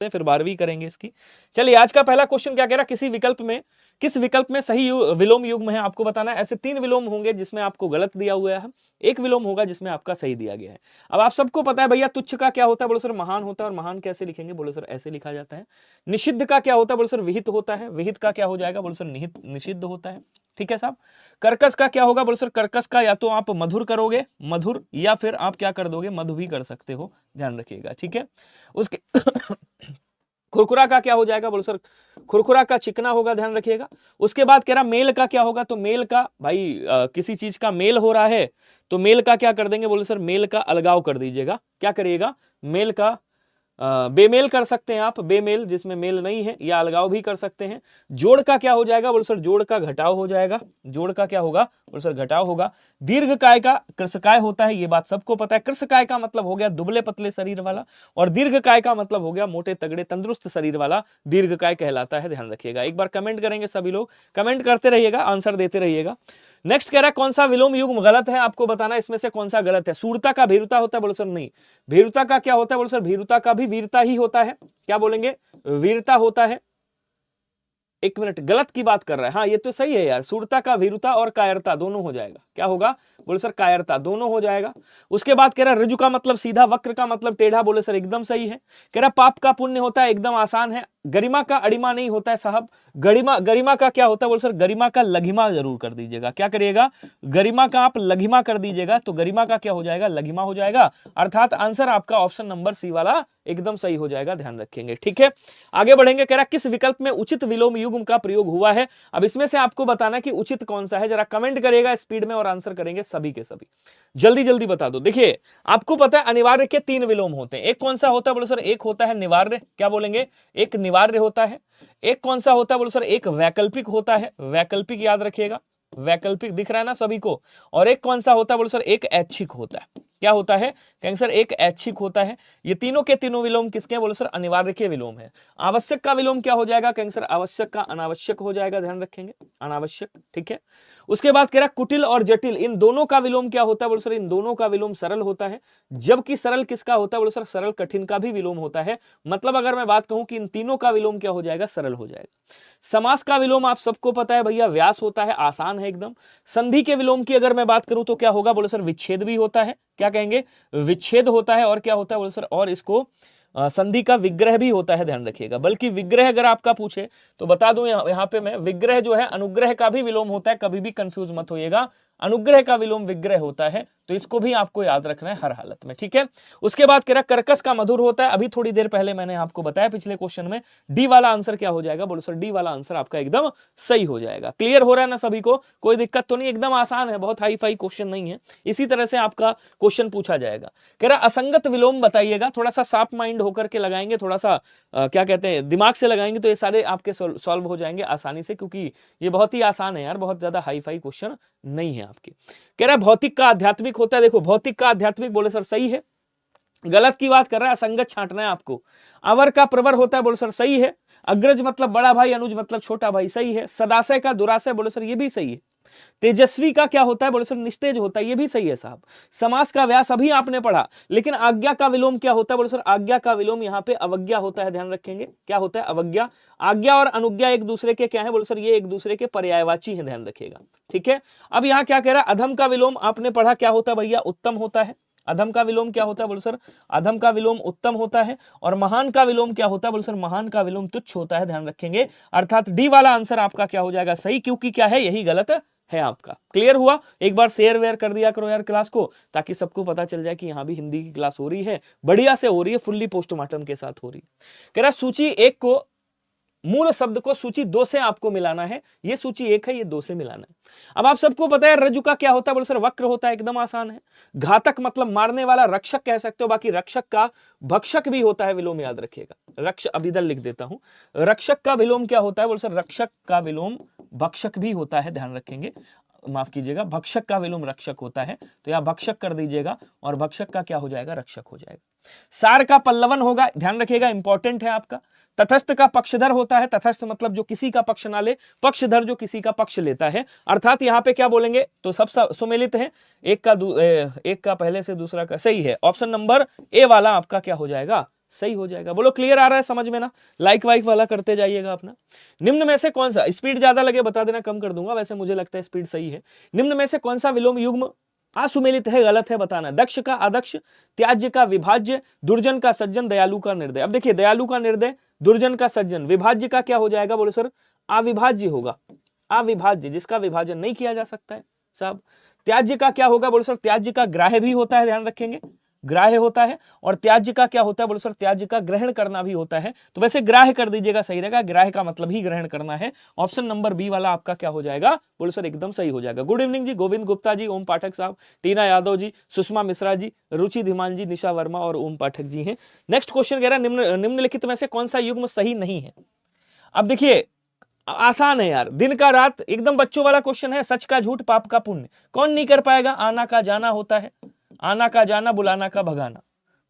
फिर 12वीं करेंगे इसकी। चलिए आज का पहला क्वेश्चन क्या कह रहा है, किस विकल्प में सही विलोम युग्म है आपको बताना है। ऐसे 3 विलोम होंगे जिसमें आपको गलत दिया हुआ है, एक विलोम होगा जिसमें आपका सही दिया गया है। अब आप सबको पता है भैया तुच्छ का क्या होता है, बोलो सर महान होता है, और महान कैसे लिखेंगे, बोलो सर ऐसे लिखा जाता है। निषिद्ध का क्या होता है, बोलो सर विहित होता है, विहित का क्या हो जाएगा, बोलो सर निहित निषिद्ध होता है। ठीक है साहब। कर्कश का क्या होगा, बोलो सर कर्कश का या तो आप मधुर करोगे मधुर, या फिर आप क्या कर दोगे मधु भी कर सकते हो, ध्यान रखिएगा। ठीक है। उसके खुरखुरा का क्या हो जाएगा, बोलो सर खुरखुरा का चिकना होगा, ध्यान रखिएगा। उसके बाद कह रहा मेल का क्या होगा, तो मेल का भाई किसी चीज का मेल हो रहा है तो मेल का क्या कर देंगे, बोलो सर मेल का अलगाव कर दीजिएगा। क्या करिएगा, मेल का बेमेल कर सकते हैं आप, बेमेल जिसमें मेल नहीं है, या अलगाव भी कर सकते हैं। जोड़ का क्या हो जाएगा, बोलो सर जोड़ का घटाव हो जाएगा। जोड़ का क्या होगा, बोलो सर घटाव होगा। दीर्घ काय का कृशकाय होता है, ये बात सबको पता है। कृशकाय का मतलब हो गया दुबले पतले शरीर वाला, और दीर्घ काय का मतलब हो गया मोटे तगड़े तंदुरुस्त शरीर वाला, दीर्घ काय कहलाता है, ध्यान रखिएगा। एक बार कमेंट करेंगे सभी लोग, कमेंट करते रहिएगा, आंसर देते रहिएगा। नेक्स्ट कह रहा है कौन सा विलोम युग्म गलत है, आपको बताना इसमें से कौन सा गलत है। सूरता का भीरुता होता है, बोलो सर नहीं। भीरुता का क्या होता है, बोलो सर भीरुता का भी वीरता ही होता है। क्या बोलेंगे, वीरता होता है। एक मिनट, गलत की बात कर रहा है, हाँ ये तो सही है यार, सूरता का वीरता और कायरता दोनों हो जाएगा। क्या होगा, बोले सर कायरता, दोनों हो जाएगा। उसके बाद कह रहा ऋजु का मतलब सीधा, वक्र का मतलब टेढ़ा, बोले सर एकदम सही है। कह रहा पाप का पुण्य होता है, एकदम आसान है। गरिमा का अड़िमा नहीं होता है साहब। गरिमा का क्या होता है, बोले सर गरिमा का लघिमा जरूर कर दीजिएगा। क्या करिएगा, गरिमा का आप लघिमा कर दीजिएगा, तो गरिमा का क्या हो जाएगा, लघिमा हो जाएगा। अर्थात आंसर आपका ऑप्शन नंबर सी वाला एकदम सही हो जाएगा, ध्यान रखेंगे। ठीक है, आगे बढ़ेंगे। कह रहा किस विकल्प में उचित विलोम युग्म का प्रयोग हुआ है। अब इसमें से आपको बताना कि उचित कौन सा है, जरा कमेंट करेगा स्पीड में और आंसर करेंगे सभी के सभी, जल्दी जल्दी बता दो। देखिए आपको पता है अनिवार्य के 3 विलोम होते हैं। एक कौन सा होता है, बोलो सर एक होता है निवार्य, क्या बोलेंगे, एक निवार्य होता है। एक कौन सा होता है, बोलो सर एक वैकल्पिक होता है, वैकल्पिक याद रखिएगा, वैकल्पिक दिख रहा है ना सभी को। और एक कौन सा होता है, बोलो सर एक ऐच्छिक होता है। क्या होता है, कहेंगे सर एक ऐच्छिक होता है। ये तीनों के तीनों विलोम किसके हैं, बोलो सर अनिवार्य के विलोम है। आवश्यक का विलोम क्या हो जाएगा, कहेंगे सर आवश्यक का अनावश्यक हो जाएगा, ध्यान रखेंगे अनावश्यक। ठीक है। उसके बाद कह रहा कुटिल और जटिल, इन दोनों का विलोम क्या होता है, बोलो सर इन दोनों का विलोम सरल होता है। जबकि सरल किसका होता है, बोलो सर सरल कठिन का भी विलोम होता है। मतलब अगर मैं बात कहूं कि इन तीनों का विलोम क्या हो जाएगा, सरल हो जाएगा। समास का विलोम आप सबको पता है भैया, व्यास होता है, आसान है एकदम। संधि के विलोम की अगर मैं बात करूं तो क्या होगा, बोलो सर विच्छेद भी होता है। क्या कहेंगे, विच्छेद होता है। और क्या होता है, बोलो सर और इसको संधि का विग्रह भी होता है, ध्यान रखिएगा। बल्कि विग्रह अगर आपका पूछे तो बता दूं यहां पे मैं, विग्रह जो है अनुग्रह का भी विलोम होता है, कभी भी कंफ्यूज मत होइएगा। अनुग्रह का विलोम विग्रह होता है, तो इसको भी आपको याद रखना है हर हालत में। ठीक है। उसके बाद कह रहा कर्कश का मधुर होता है। अभी थोड़ी देर पहले मैंने आपको बताया पिछले क्वेश्चन में, डी वाला आंसर क्या हो जाएगा, बोलो सर डी वाला आंसर आपका एकदम सही हो जाएगा। क्लियर हो रहा है ना सभी को, कोई दिक्कत तो नहीं, एकदम आसान है, बहुत हाई फाई क्वेश्चन नहीं है। इसी तरह से आपका क्वेश्चन पूछा जाएगा। कह रहा असंगत विलोम बताइएगा, थोड़ा सा शार्प माइंड होकर के लगाएंगे, थोड़ा सा क्या कहते हैं दिमाग से लगाएंगे तो ये सारे आपके सॉल्व हो जाएंगे आसानी से, क्योंकि ये बहुत ही आसान है यार, बहुत ज्यादा हाई फाई क्वेश्चन नहीं है आपके। कह रहा है भौतिक का आध्यात्मिक होता है। देखो भौतिक का आध्यात्मिक, बोले सर सही है। गलत की बात कर रहा है, असंगत छांटना है आपको। अवर का प्रवर होता है, बोले सर सही है। अग्रज मतलब बड़ा भाई, अनुज मतलब छोटा भाई, सही है। सदाशय का दुराशय, बोले सर ये भी सही है। तेजस्वी का क्या होता है, बोले सर निस्तेज होता है, ये भी सही है साहब। समास का व्यास अभी आपने पढ़ा। लेकिन आज्ञा का विलोम क्या होता है, बोले सर आज्ञा का विलोम यहाँ पे अवज्ञा होता है, ध्यान रखेंगे। क्या होता है, अवज्ञा। आज्ञा और अनुज्ञा एक दूसरे के क्या है, बोले सर ये एक दूसरे के पर्यायवाची हैं, ध्यान रखिएगा। ठीक है। अब यहाँ क्या कह रहा है, अधम का विलोम आपने पढ़ा, क्या होता है भैया, उत्तम होता है। अधम का विलोम क्या होता है, बोले सर अधम का विलोम उत्तम होता है। और महान का विलोम क्या होता है, बोले सर महान का विलोम तुच्छ होता है, ध्यान रखेंगे। अर्थात डी वाला आंसर आपका क्या हो जाएगा, सही, क्योंकि क्या है यही गलत है आपका। क्लियर हुआ। एक बार शेयर वेयर कर दिया करो यार क्लास को, ताकि सबको पता चल जाए कि यहाँ भी हिंदी की क्लास हो रही है, बढ़िया से हो रही है, फुल्ली पोस्टमार्टम के साथ हो रही है। कह रहा सूची 1 को, मूल शब्द को सूची 2 से आपको मिलाना है। ये सूची 1 है, ये 2 से मिलाना है। अब आप सबको पता है रज्जु का क्या होता है, बोले सर वक्र होता है, एकदम आसान है। घातक मतलब मारने वाला, रक्षक कह सकते हो, बाकी रक्षक का भक्षक भी होता है विलोम, याद रखिएगा। रक्षक, अब इधर लिख देता हूं, रक्षक का विलोम क्या होता है, बोले सर रक्षक का विलोम भक्षक भी होता है, ध्यान रखेंगे, माफ कीजिएगा, भक्षक का विलोम रक्षक होता है, तो यहां भक्षक कर दीजिएगा, और भक्षक का क्या हो जाएगा, रक्षक हो जाएगा। सार का पल्लवन होगा, ध्यान रखिएगा, इंपॉर्टेंट है आपका। तटस्थ का पक्षधर होता है, तटस्थ मतलब जो किसी का पक्ष ना ले, पक्षधर जो किसी का पक्ष लेता है। अर्थात यहाँ पे क्या बोलेंगे, तो सब सुमेलित है, एक का पहले से दूसरा का सही है। ऑप्शन नंबर ए वाला आपका क्या हो जाएगा, सही हो जाएगा। बोलो क्लियर आ रहा है समझ में ना? लाइक वाइक वाला करते जाइएगा अपना। निम्न में से कौन सा, स्पीड ज्यादा लगे बता देना, कम कर दूंगा, वैसे मुझे लगता है स्पीड सही है। निम्न में से कौन सा विलोम युग्म असुमेलित है, गलत है बताना। दक्ष का अदक्ष, त्याज्य का विभाज्य, दुर्जन का सज्जन, दयालु का निर्दय। अब देखिए दयालु का निर्दय, दुर्जन का सज्जन, विभाज्य का क्या हो जाएगा? बोलो सर अविभाज्य होगा, अविभाज्य जिसका विभाजन नहीं किया जा सकता है साहब। त्याज्य का क्या होगा? बोलो सर त्याज्य का ग्राह्य भी होता है, ध्यान रखेंगे ग्राह्य होता है। और त्याज्य का क्या होता है? बोलो सर त्याज्य का ग्रहण करना भी होता है। तो वैसे ग्राह्य कर दीजिएगा, सही रहेगा। ग्राह्य का मतलब ही ग्रहण करना है। ऑप्शन नंबर बी वाला आपका क्या हो जाएगा? बोलो सर एकदम सही हो जाएगा। गुड इवनिंग जी, गोविंद गुप्ता जी, ओम पाठक साहब, टीना यादव जी, सुषमा मिश्रा जी, रुचि धीमान जी, निशा वर्मा और ओम पाठक जी हैं। नेक्स्ट क्वेश्चन कह रहा है निम्नलिखित में से कौन सा युग्म सही नहीं है? अब देखिए आसान है यार, दिन का रात, एकदम बच्चों वाला क्वेश्चन है। सच का झूठ, पाप का पुण्य, कौन नहीं कर पाएगा? आना का जाना होता है, आना का जाना, बुलाना का भगाना,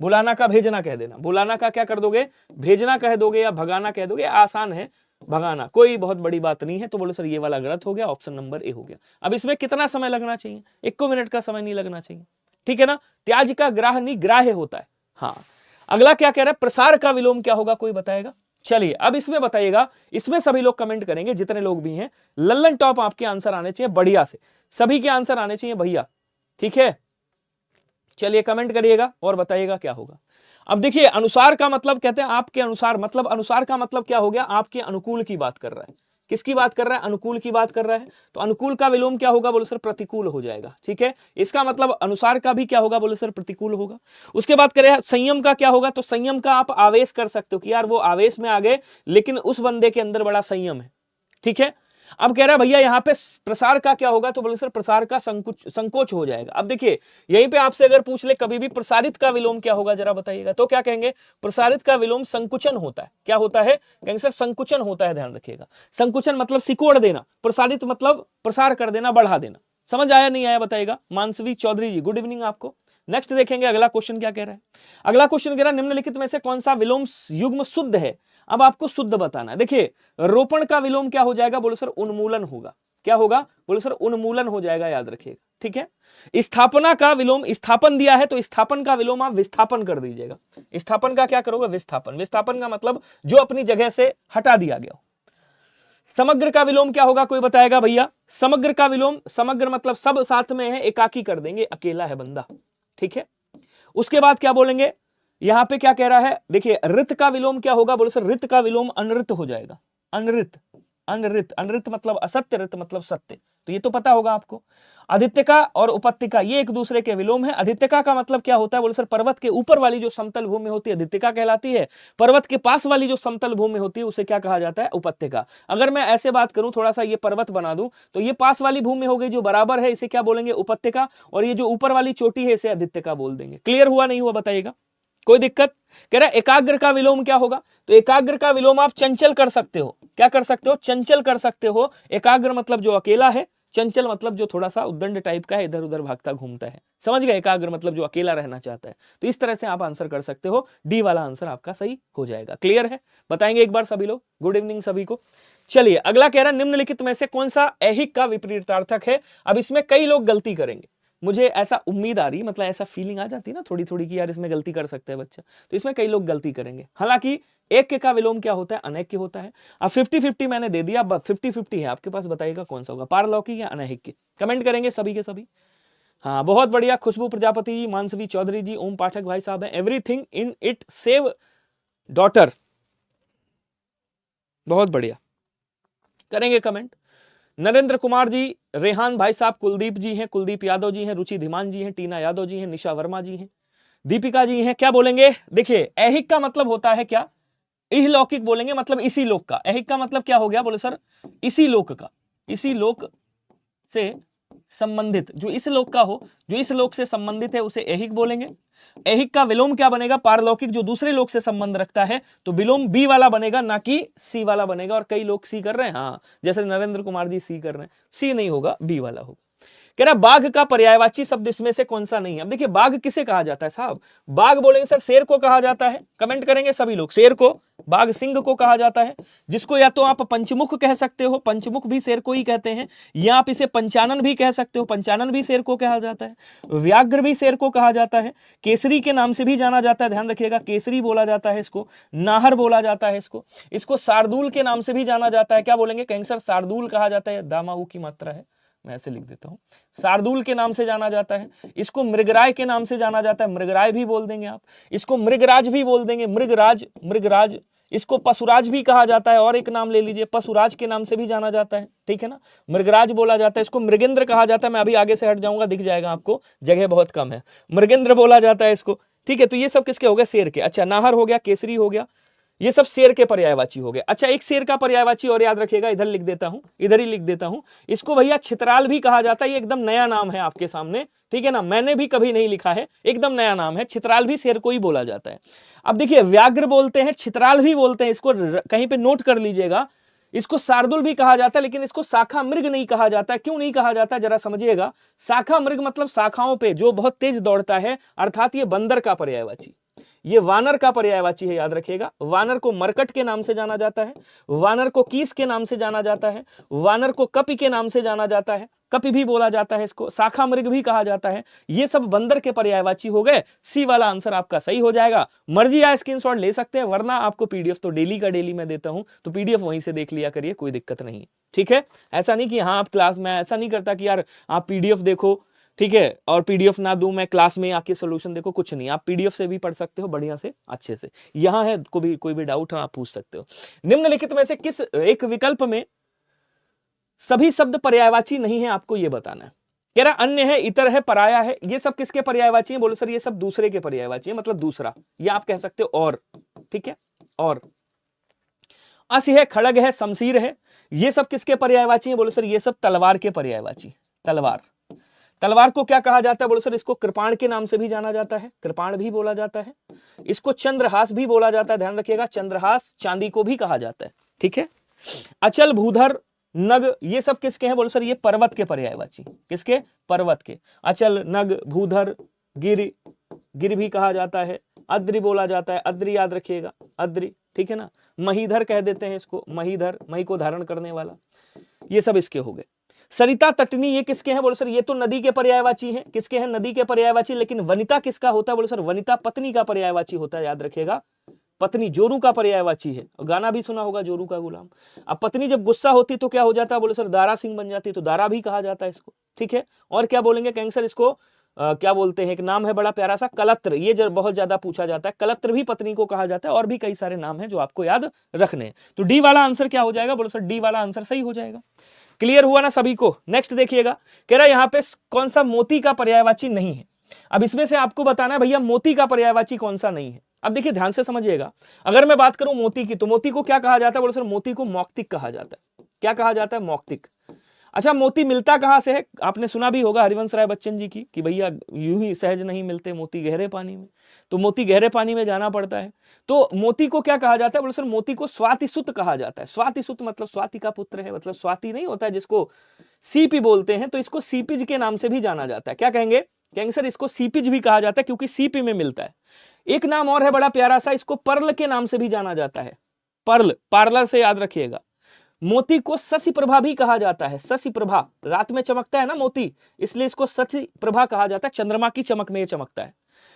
बुलाना का भेजना कह देना, बुलाना का क्या कर दोगे? भेजना कह दोगे या भगाना कह दोगे। आसान है भगाना, कोई बहुत बड़ी बात नहीं है। तो बोलो सर ये वाला गलत हो गया, ऑप्शन नंबर ए हो गया। अब इसमें कितना समय लगना चाहिए? 1 मिनट का समय नहीं लगना चाहिए, ठीक है ना। त्याज का ग्राह नहीं ग्राह्य होता है। हाँ, अगला क्या कह रहा है? प्रसार का विलोम क्या होगा, कोई बताएगा? चलिए अब इसमें बताइएगा, इसमें सभी लोग कमेंट करेंगे जितने लोग भी हैं। लल्लन टॉप आपके आंसर आने चाहिए बढ़िया से, सभी के आंसर आने चाहिए भैया, ठीक है। चलिए कमेंट करिएगा और बताइएगा क्या होगा। अब देखिए अनुसार का मतलब कहते हैं आपके अनुसार, मतलब अनुसार का मतलब क्या हो गया? आपके अनुकूल की बात कर रहा है। किसकी बात कर रहा है? अनुकूल की बात कर रहा है। तो अनुकूल का विलोम क्या होगा? बोलो सर प्रतिकूल हो जाएगा, ठीक है। इसका मतलब अनुसार का भी क्या होगा? बोलो सर प्रतिकूल होगा। उसके बाद करें संयम का क्या होगा? तो संयम का आप आवेश कर सकते हो कि यार वो आवेश में आ गए लेकिन उस बंदे के अंदर बड़ा संयम है, ठीक है। अब कह रहा है भैया यहाँ पे प्रसार का क्या होगा? तो बोले सर प्रसार का संकोच हो जाएगा। अब देखिए यहीं पे आपसे अगर पूछ ले कभी भी प्रसारित का विलोम क्या होगा, जरा बताइएगा, तो क्या कहेंगे? प्रसारित का विलोम संकुचन होता है। क्या होता है? कहेंगे सर संकुचन होता है, ध्यान रखिएगा। संकुचन मतलब सिकोड़ देना, प्रसारित मतलब प्रसार कर देना, बढ़ा देना। समझ आया नहीं आया बताइएगा? मानसवी चौधरी जी गुड इवनिंग आपको। नेक्स्ट देखेंगे अगला क्वेश्चन क्या कह रहा है। अगला क्वेश्चन कह रहा है निम्नलिखित में से कौन सा विलोम युग्म शुद्ध है? अब आपको शुद्ध बताना है। देखिए रोपण का विलोम क्या हो जाएगा? बोलो सर उन्मूलन होगा। क्या होगा? बोलो सर उन्मूलन हो जाएगा, याद रखिएगा, ठीक है। स्थापना का विलोम, स्थापन दिया है तो स्थापन का विलोम आप विस्थापन कर दीजिएगा। स्थापन का क्या करोगे? विस्थापन। विस्थापन का मतलब जो अपनी जगह से हटा दिया गया हो। समग्र का विलोम क्या होगा, कोई बताएगा भैया? समग्र का विलोम, समग्र मतलब सब साथ में है, एकाकी कर देंगे, अकेला है बंदा, ठीक है। उसके बाद क्या बोलेंगे? यहां पे क्या कह रहा है? देखिए ऋत का विलोम क्या होगा? बोलो सर ऋत का विलोम अनृत हो जाएगा। अनृत, अनृत, अनृत मतलब असत्य, ऋत मतलब सत्य, तो ये तो पता होगा आपको। आदित्यका और उपत्यका ये एक दूसरे के विलोम है। आदित्यका का मतलब क्या होता है? बोलो सर पर्वत के ऊपर वाली जो समतल भूमि होती है आदित्यका कहलाती है। पर्वत के पास वाली जो समतल भूमि होती है उसे क्या कहा जाता है? उपत्यका। अगर मैं ऐसे बात करूं, थोड़ा सा ये पर्वत बना दूं, तो ये पास वाली भूमि हो गई जो बराबर है, इसे क्या बोलेंगे? उपत्यका। और ये जो ऊपर वाली चोटी है इसे आदित्यका बोल देंगे। क्लियर हुआ नहीं हुआ बताइएगा? कोई दिक्कत? कह रहा है एकाग्र का विलोम क्या होगा? तो एकाग्र का विलोम आप चंचल कर सकते हो। क्या कर सकते हो? चंचल कर सकते हो। एकाग्र मतलब जो अकेला है, चंचल मतलब जो थोड़ा सा उद्दंड टाइप का है, इधर उधर भागता घूमता है, समझ गए? एकाग्र मतलब जो अकेला रहना चाहता है। तो इस तरह से आप आंसर कर सकते हो, डी वाला आंसर आपका सही हो जाएगा। क्लियर है? बताएंगे एक बार सभी लोग। गुड इवनिंग सभी को। चलिए अगला कह रहा है निम्नलिखित में से कौन सा ऐहिक का विपरीतार्थक है? अब इसमें कई लोग गलती करेंगे, मुझे ऐसा उम्मीद आ रही, मतलब ऐसा फीलिंग आ जाती है ना थोड़ी थोड़ी कि यार इसमें गलती कर सकते हैं बच्चा, तो इसमें कई लोग गलती करेंगे। हालांकि एक का विलोम क्या होता है? अनैक्य होता है। अब 50-50 मैंने दे दिया, 50-50 है आपके पास, बताइएगा कौन सा होगा, पारलौकिक या अनैक्य? कमेंट करेंगे सभी के सभी। हाँ बहुत बढ़िया, खुशबू प्रजापति जी, मानसवी चौधरी जी, ओम पाठक भाई साहब हैं। Everything in it save daughter, बहुत बढ़िया, करेंगे कमेंट। नरेंद्र कुमार जी, रेहान भाई साहब, कुलदीप जी हैं, कुलदीप यादव जी हैं, रुचि धीमान जी हैं, टीना यादव जी हैं, निशा वर्मा जी हैं, दीपिका जी हैं। क्या बोलेंगे? देखिए ऐहिक का मतलब होता है क्या? इहलौकिक बोलेंगे, मतलब इसी लोक का। ऐहिक का मतलब क्या हो गया? बोले सर इसी लोक का, इसी लोक से संबंधित, जो इस लोक का हो, जो इस लोक से संबंधित है उसे ऐहिक बोलेंगे। ऐहिक का विलोम क्या बनेगा? पारलौकिक, जो दूसरे लोक से संबंध रखता है, तो विलोम बी वाला बनेगा, ना कि सी वाला बनेगा। और कई लोग सी कर रहे हैं, हाँ जैसे नरेंद्र कुमार जी सी कर रहे हैं, सी नहीं होगा, बी वाला होगा। कह रहा बाघ का पर्यायवाची शब्द इसमें से कौन सा नहीं है। अब देखिए बाघ किसे कहा जाता है साहब, बाघ बोलेंगे सर शेर को कहा जाता है, कमेंट करेंगे सभी लोग, शेर को, बाघ सिंह को कहा जाता है, जिसको या तो आप पंचमुख कह सकते हो, पंचमुख भी शेर को ही कहते हैं, या आप इसे पंचानन भी कह सकते हो, पंचानन भी शेर को कहा जाता है, व्याघ्र भी शेर को कहा जाता है, केसरी के नाम से भी जाना जाता है, ध्यान रखिएगा केसरी बोला जाता है इसको, नाहर बोला जाता है इसको शार्दूल के नाम से भी जाना जाता है, क्या बोलेंगे, कहेंगे सर शार्दूल कहा जाता है, दामाऊ की मात्रा है, मैं ऐसे लिख देता हूं, शार्दूल के नाम से जाना जाता है, इसको मृगराय के नाम से जाना जाता है, मृगराय भी बोल देंगे आप, इसको मृगराज भी बोल देंगे, मृगराज, इसको पशुराज भी कहा जाता है, और एक नाम ले लीजिए पशुराज के नाम से भी जाना जाता है, ठीक है ना, मृगराज बोला जाता है, इसको मृगेंद्र कहा जाता है, मैं अभी आगे से हट जाऊंगा दिख जाएगा आपको, जगह बहुत कम है, मृगेंद्र बोला जाता है इसको, ठीक है। तो ये सब किसके हो गए, शेर के। अच्छा नाहर हो गया, केसरी हो गया, ये सब शेर के पर्यायवाची हो गए। अच्छा एक शेर का पर्यायवाची और याद रखिएगा, इधर लिख देता हूं, इधर ही लिख देता हूं, इसको भैया छितराल भी कहा जाता है, ये एकदम नया नाम है आपके सामने, ठीक है ना, मैंने भी कभी नहीं लिखा है, एकदम नया नाम है, छितराल भी शेर को ही बोला जाता है। अब देखिए व्याघ्र बोलते हैं, छितराल भी बोलते हैं, इसको कहीं पे नोट कर लीजिएगा, इसको शार्दुल भी कहा जाता है, लेकिन इसको शाखा मृग नहीं कहा जाता है। क्यों नहीं कहा जाता जरा समझिएगा, शाखा मृग मतलब शाखाओं पे जो बहुत तेज दौड़ता है, अर्थात ये बंदर का पर्यायवाची, ये वानर का पर्यायवाची है, याद रखिएगा। वानर को मरकट के नाम से जाना जाता है, वानर को कीस के नाम से जाना जाता है, वानर को कपि के नाम से जाना जाता है, कपि भी बोला जाता है इसको, शाखा मृग भी कहा जाता है, ये सब बंदर के पर्यायवाची हो गए। सी वाला आंसर आपका सही हो जाएगा। मर्जी आए स्क्रीनशॉट ले सकते हैं, वरना आपको पीडीएफ तो डेली का डेली मैं देता हूं, तो पीडीएफ वहीं से देख लिया करिए, कोई दिक्कत नहीं, ठीक है। ऐसा नहीं कि हाँ आप क्लास में, ऐसा नहीं करता कि यार आप पीडीएफ देखो, ठीक है, और पीडीएफ ना दूं मैं क्लास में आके सॉल्यूशन देखो, कुछ नहीं, आप पीडीएफ से भी पढ़ सकते हो बढ़िया से, अच्छे से। यहां है कोई भी डाउट है आप पूछ सकते हो। निम्नलिखित में से किस एक विकल्प में सभी शब्द पर्यायवाची नहीं है, आपको यह बताना है। कह रहा अन्य है, इतर है, पराया है, ये सब किसके पर्यायवाची हैं? बोले सर ये सब दूसरे के पर्यायवाची हैं, मतलब दूसरा, या आप कह सकते हो और, ठीक है। और असी है, खड़ग है, शमशीर है, ये सब किसके पर्यायवाची हैं? बोले सर ये सब तलवार के पर्यायवाची। तलवार को क्या कहा जाता है? बोले सर इसको कृपाण के नाम से भी जाना जाता है, कृपाण भी बोला जाता है, इसको चंद्रहास भी बोला जाता है, ध्यान रखिएगा, चंद्रहास चांदी को भी कहा जाता है, ठीक है। अचल, भूधर, नग, ये सब किसके हैं? बोले सर ये पर्वत के पर्यायवाची, किसके? पर्वत के। अचल, नग, भूधर, गिर भी कहा जाता है, अद्रि बोला जाता है, अद्रि याद रखिएगा, अद्रि, ठीक है ना। महीधर कह देते हैं इसको, महीधर, मही को धारण करने वाला, ये सब इसके हो गए। सरिता, तटनी, ये किसके हैं? बोले सर ये तो नदी के पर्यायवाची हैं, किसके हैं? नदी के पर्यायवाची। लेकिन वनिता किसका होता है? बोले सर वनिता पत्नी का पर्यायवाची होता है, याद रखिएगा, पत्नी जोरू का पर्यायवाची है। गाना भी सुना होगा जोरू का गुलाम। अब पत्नी जब गुस्सा होती तो क्या हो जाता है? बोले सर दारा सिंह बन जाती, तो दारा भी कहा जाता है इसको, ठीक है। और क्या बोलेंगे? कहेंगे सर इसको क्या बोलते हैं, एक नाम है बड़ा प्यारा सा, कलत्र, ये जो बहुत ज्यादा पूछा जाता है, कलत्र भी पत्नी को कहा जाता है, और भी कई सारे नाम हैं जो आपको याद रखने हैं। तो डी वाला आंसर क्या हो जाएगा? बोले सर डी वाला आंसर सही हो जाएगा। क्लियर हुआ ना सभी को? नेक्स्ट देखिएगा, कह रहा है यहाँ पे कौन सा मोती का पर्यायवाची नहीं है। अब इसमें से आपको बताना है भैया मोती का पर्यायवाची कौन सा नहीं है। अब देखिए ध्यान से समझिएगा, अगर मैं बात करूं मोती की, तो मोती को क्या कहा जाता है? बोले सर मोती को मौक्तिक कहा जाता है। क्या कहा जाता है? मौक्तिक। अच्छा मोती मिलता कहां से है? आपने सुना भी होगा हरिवंश राय बच्चन जी की कि भैया यूं ही सहज नहीं मिलते मोती गहरे पानी में, तो मोती गहरे पानी में जाना पड़ता है। तो मोती को क्या कहा जाता है? बोले सर मोती को स्वातिसुत कहा जाता है। स्वातिसुत मतलब स्वाति का पुत्र है, मतलब स्वाति नहीं होता है जिसको सीपी बोलते हैं, तो इसको सीपिज के नाम से भी जाना जाता है। क्या कहेंगे? कहेंगे सर इसको सीपिज भी कहा जाता है क्योंकि सीपी में मिलता है। एक नाम और है बड़ा प्यारा सा, इसको पर्ल के नाम से भी जाना जाता है। पर्ल, पार्लर से याद रखिएगा। मोती को शशि प्रभा भी कहा जाता है। शशि प्रभा, रात में चमकता है ना मोती, इसलिए इसको शशि प्रभा कहा जाता है, चंद्रमा की चमक में ये चमकता है।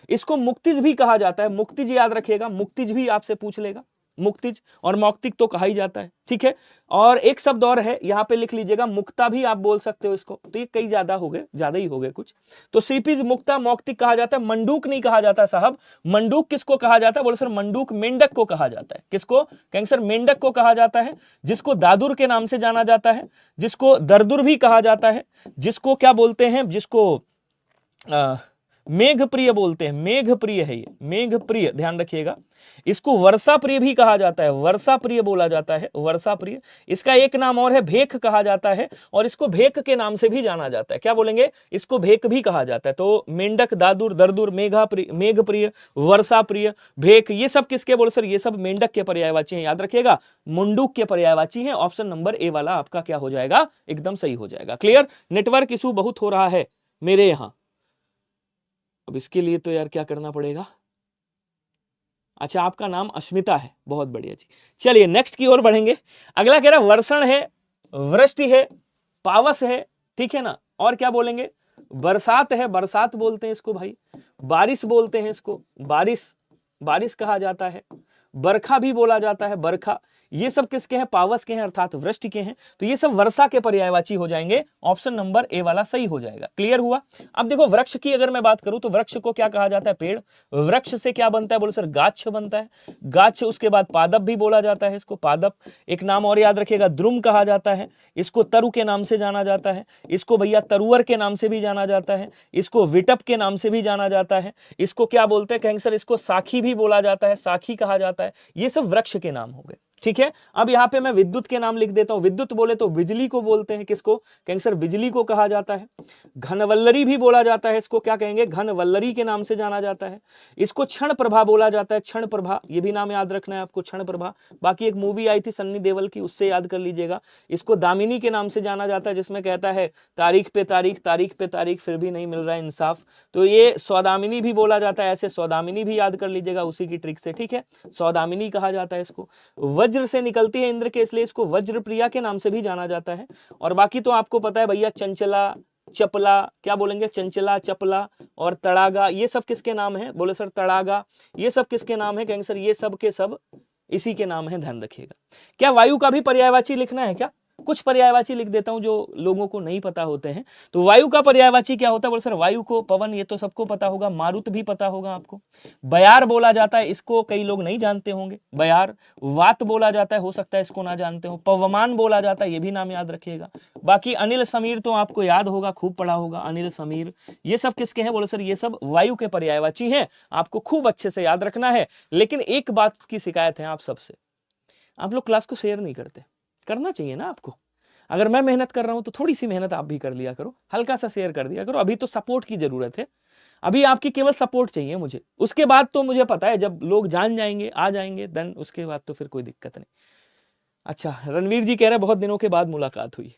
इसको मुक्तिज भी कहा जाता है, मुक्तिज याद रखिएगा, मुक्तिज भी आपसे पूछ लेगा, मुक्तिज और मौक्तिक तो कहा ही जाता है, ठीक है। और एक शब्द और है, यहां पे लिख लीजिएगा, मुक्ता भी आप बोल सकते हो इसको। तो ये कई ज्यादा हो गए, ज्यादा ही हो गए कुछ। तो सीपीज, मुक्ता, मौक्तिक कहा जाता है। मंडूक नहीं कहा जाता साहब। मंडूक किसको कहा जाता है? बोले सर मंडूक मेंढक को कहा जाता है। किसको? कहेंगे सर मेंढक को कहा जाता है, जिसको दादुर के नाम से जाना जाता है, जिसको दरदुर भी कहा जाता है, जिसको क्या बोलते हैं, जिसको मेघ प्रिय बोलते हैं, मेघ प्रिय है ये, मेघ प्रिय, ध्यान रखिएगा। इसको वर्षा प्रिय भी कहा जाता है, वर्षा प्रिय बोला जाता है, वर्षा प्रिय। इसका एक नाम और है भेक कहा जाता है, और इसको भेक के नाम से भी जाना जाता है। क्या बोलेंगे? इसको भेक भी कहा जाता है। तो मेंढक, दादुर, दरदुर, मेघा प्रिय, मेघ प्रिय, वर्षा प्रिय, भेक, ये सब किसके बोले सर? ये सब मेंढक के पर्यायवाची हैं, याद रखिएगा, मुंडूक के पर्यायवाची हैं। ऑप्शन नंबर ए वाला आपका क्या हो जाएगा? एकदम सही हो जाएगा। क्लियर? नेटवर्क इशू बहुत हो रहा है मेरे यहां, अब इसके लिए तो यार क्या करना पड़ेगा? अच्छा, आपका नाम अस्मिता है, बहुत बढ़िया जी। चलिए नेक्स्ट की ओर बढ़ेंगे। अगला कह रहा है वर्षण है, वृष्टि है, पावस है, ठीक है ना, और क्या बोलेंगे? बरसात है, बरसात बोलते हैं इसको भाई, बारिश बोलते हैं इसको, बारिश, बारिश कहा जाता है, बरखा भी बोला जाता है, बरखा। ये सब किसके हैं? पावस के हैं, अर्थात वृष्टि के हैं। तो ये सब वर्षा के पर्यायवाची हो जाएंगे। ऑप्शन नंबर ए वाला सही हो जाएगा। क्लियर हुआ? अब देखो वृक्ष की अगर मैं बात करूं तो वृक्ष को क्या कहा जाता है? पेड़। वृक्ष से क्या बनता है? बोले सर गाछ बनता है, गाछ। उसके बाद पादप भी बोला जाता है इसको, पादप। एक नाम और याद रखिएगा, द्रुम कहा जाता है इसको, तरु के नाम से जाना जाता है इसको, भैया तरुअर के नाम से भी जाना जाता है इसको, विटप के नाम से भी जाना जाता है इसको, क्या बोलते हैं कहेंगे सर? इसको साखी भी बोला जाता है, साखी कहा जाता है। ये सब वृक्ष के नाम हो गए, ठीक है। अब यहां पे मैं विद्युत के नाम लिख देता हूं। विद्युत बोले तो बिजली को बोलते हैं, किसको? कहेंगे सर बिजली को कहा जाता है। घनवल्लरी भी बोला जाता है इसको, क्या कहेंगे? घनवल्लरी के नाम से जाना जाता है इसको। क्षण प्रभा बोला जाता है, क्षण प्रभा, ये भी नाम याद रखना है आपको, क्षण प्रभा। बाकी एक मूवी आई थी सन्नी देओल की, उससे याद कर लीजिएगा। इसको दामिनी के नाम से जाना जाता है, जिसमें कहता है तारीख पे तारीख, तारीख पे तारीख, फिर भी नहीं मिल रहा है इंसाफ, तो ये सौदामिनी भी बोला जाता है। ऐसे सौदामिनी भी याद कर लीजिएगा उसी की ट्रिक से, ठीक है। सौदामिनी कहा जाता है इसको। वज्र से निकलती है इंद्र के, इसलिए इसको वज्र प्रिया के नाम से भी जाना जाता है। और बाकी तो आपको पता है भैया, चंचला, चपला, क्या बोलेंगे? चंचला, चपला और तड़ागा, ये सब किसके नाम है? बोले सर तड़ागा, ये सब किसके नाम है? कहेंगे सर ये सब के सब इसी के नाम है, ध्यान रखिएगा। क्या वायु का भी पर्यायवाची लिखना है क्या? कुछ पर्यायवाची लिख देता हूं जो लोगों को नहीं पता होते हैं। तो वायु का पर्यायवाची क्या होता है? बोले सर वायु को पवन, ये तो सबको पता होगा, मारुत भी पता होगा आपको। बयार बोला जाता है, इसको कई लोग नहीं जानते होंगे, बयार। वात बोला जाता है, हो सकता है इसको ना जानते हो। पवमान बोला जाता है, ये भी नाम याद रखिएगा। बाकी अनिल समीर तो आपको याद होगा, खूब पढ़ा होगा, अनिल समीर। ये सब किसके हैं? बोले सर ये सब वायु के पर्यायवाची हैं, आपको खूब अच्छे से याद रखना है। लेकिन एक बात की शिकायत है आप सबसे, आप लोग क्लास को शेयर नहीं करते। करना चाहिए ना आपको। अगर मैं मेहनत कर रहा हूं तो थोड़ी सी मेहनत आप भी कर लिया करो, हल्का सा शेयर कर दिया करो। अभी तो सपोर्ट की जरूरत है, अभी आपकी केवल सपोर्ट चाहिए मुझे। उसके बाद तो मुझे पता है जब लोग जान जाएंगे, आ जाएंगे, देन उसके बाद तो फिर कोई दिक्कत नहीं। अच्छा, रणवीर जी कह रहे हैं बहुत दिनों के बाद मुलाकात हुई।